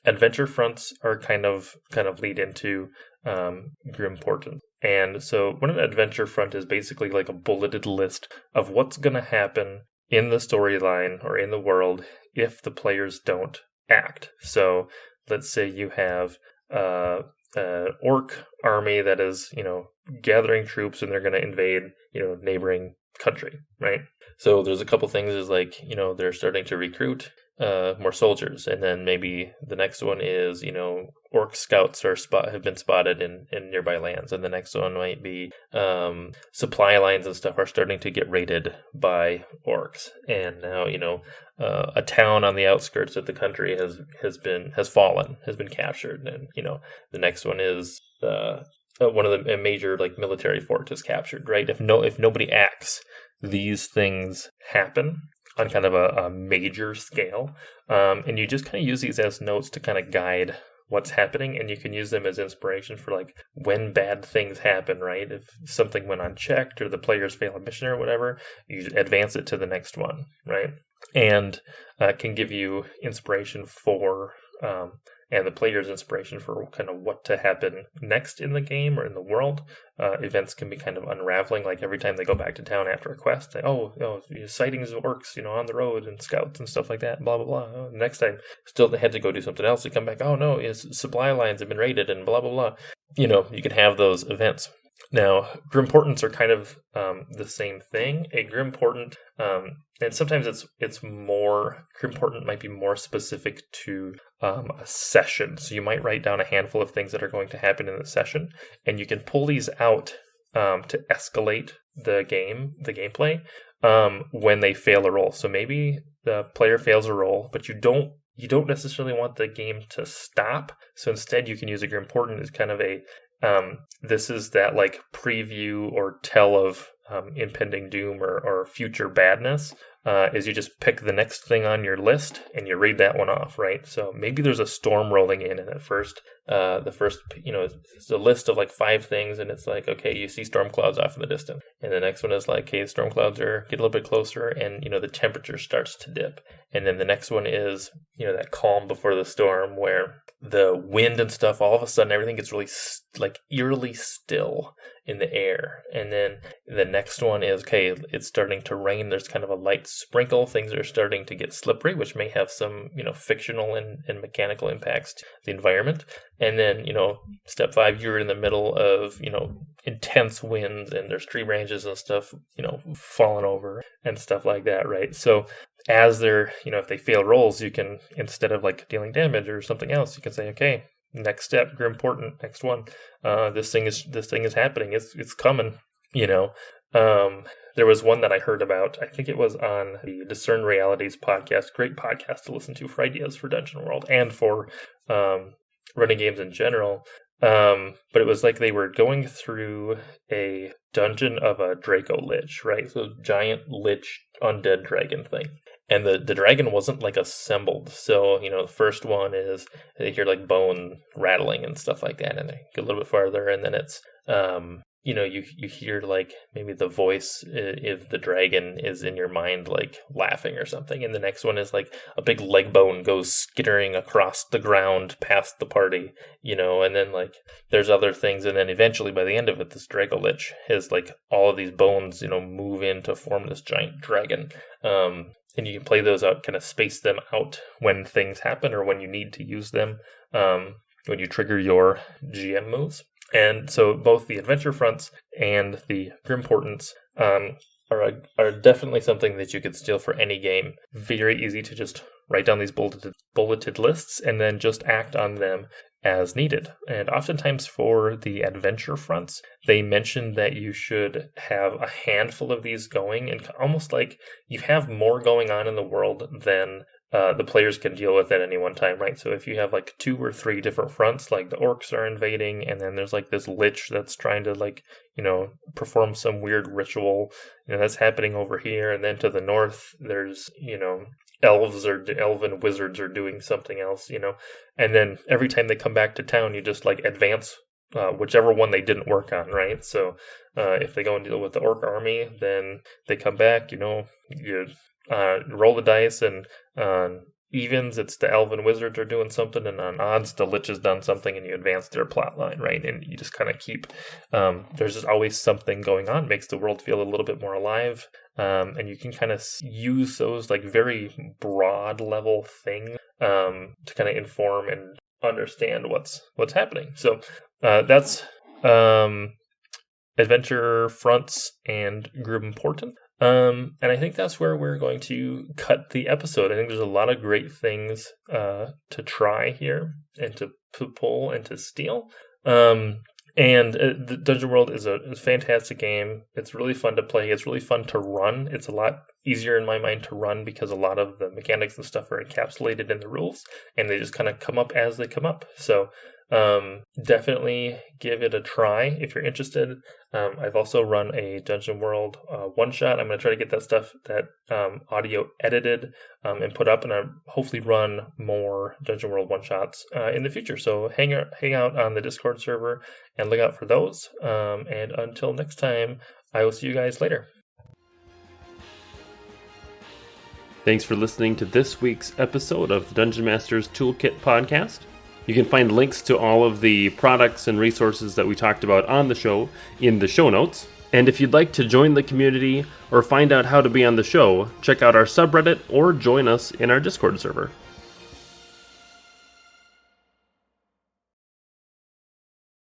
Adventure fronts are kind of lead into grim portents. And so what an adventure front is basically like a bulleted list of what's going to happen in the storyline or in the world if the players don't act. So let's say you have an orc army that is, gathering troops, and they're going to invade, neighboring country, right? So there's a couple things is like, they're starting to recruit more soldiers, and then maybe the next one is, orc scouts have been spotted in nearby lands, and the next one might be supply lines and stuff are starting to get raided by orcs, and now a town on the outskirts of the country has been captured, and the next one is one of the major like military fort is captured, right? If nobody acts, these things happen on kind of a major scale, and you just kind of use these as notes to kind of guide what's happening, and you can use them as inspiration for like when bad things happen, right? If something went unchecked or the players fail a mission or whatever, you advance it to the next one, right? And can give you inspiration for and the player's inspiration for kind of what to happen next in the game or in the world. Events can be kind of unraveling, like every time they go back to town after a quest, they, sightings of orcs, on the road and scouts and stuff like that, blah, blah, blah. Next time, still they had to go do something else. They come back, supply lines have been raided and blah, blah, blah. You can have those events. Now, grim portents are kind of the same thing. A grim portent, and sometimes it's more, grim portent might be more specific to a session. So you might write down a handful of things that are going to happen in the session, and you can pull these out to escalate the gameplay when they fail a roll. So maybe the player fails a roll, but you don't necessarily want the game to stop. So instead, you can use a grim portent as kind of a this is that like preview or tell of impending doom or future badness, is you just pick the next thing on your list and you read that one off, right? So maybe there's a storm rolling in, and at first, it's a list of like 5 things, and it's like, okay, you see storm clouds off in the distance, and the next one is like, okay, storm clouds get a little bit closer, and the temperature starts to dip, and then the next one is that calm before the storm where the wind and stuff, all of a sudden everything gets really eerily still in the air. And then the next one is, okay, it's starting to rain. There's kind of a light sprinkle. Things are starting to get slippery, which may have some, fictional and mechanical impacts to the environment. And then, step 5, you're in the middle of, intense winds, and there's tree branches and stuff, falling over and stuff like that, right? So as they're, if they fail rolls, you can, instead of like dealing damage or something else, you can say, okay, next step, grim portent, next one. This thing is happening. It's coming. There was one that I heard about. I think it was on the Discern Realities podcast. Great podcast to listen to for ideas for Dungeon World and for running games in general. But it was like they were going through a dungeon of a Draco Lich, right? So giant Lich undead dragon thing. And the dragon wasn't like assembled. So, the first one is they hear like bone rattling and stuff like that. And they get a little bit farther and then it's you hear like maybe the voice if the dragon is in your mind like laughing or something, and the next one is like a big leg bone goes skittering across the ground past the party, and then like there's other things, and then eventually by the end of it this Draco Lich has like all of these bones move in to form this giant dragon, and you can play those out, kind of space them out when things happen or when you need to use them, when you trigger your GM moves. And so both the adventure fronts and the Grim Portents are definitely something that you could steal for any game. Very easy to just write down these bulleted lists and then just act on them as needed. And oftentimes for the adventure fronts, they mention that you should have a handful of these going, and almost like you have more going on in the world than the players can deal with at any one time, right? So if you have like 2 or 3 different fronts, like the orcs are invading, and then there's like this lich that's trying to like, perform some weird ritual, that's happening over here. And then to the north, there's, elves or elven wizards are doing something else, and then every time they come back to town, you just like advance whichever one they didn't work on, right? So if they go and deal with the orc army, then they come back, you roll the dice, and on evens, it's the elven wizards are doing something, and on odds, the lich has done something, and you advance their plot line, right? And you just kind of keep, there's just always something going on, makes the world feel a little bit more alive, and you can kind of use those like very broad level things to kind of inform and understand what's happening. So that's Adventure Fronts and Grim Portent. And I think that's where we're going to cut the episode. I think there's a lot of great things to try here and to pull and to steal. And the Dungeon World is a fantastic game. It's really fun to play. It's really fun to run. It's a lot easier in my mind to run because a lot of the mechanics and stuff are encapsulated in the rules, and they just kind of come up as they come up. So definitely give it a try if you're interested. I've also run a Dungeon World one-shot. I'm going to try to get that audio edited and put up, and I'll hopefully run more Dungeon World one-shots in the future. So hang out on the Discord server and look out for those. And until next time, I will see you guys later. Thanks for listening to this week's episode of the Dungeon Master's Toolkit podcast. You can find links to all of the products and resources that we talked about on the show in the show notes. And if you'd like to join the community or find out how to be on the show, check out our subreddit or join us in our Discord server.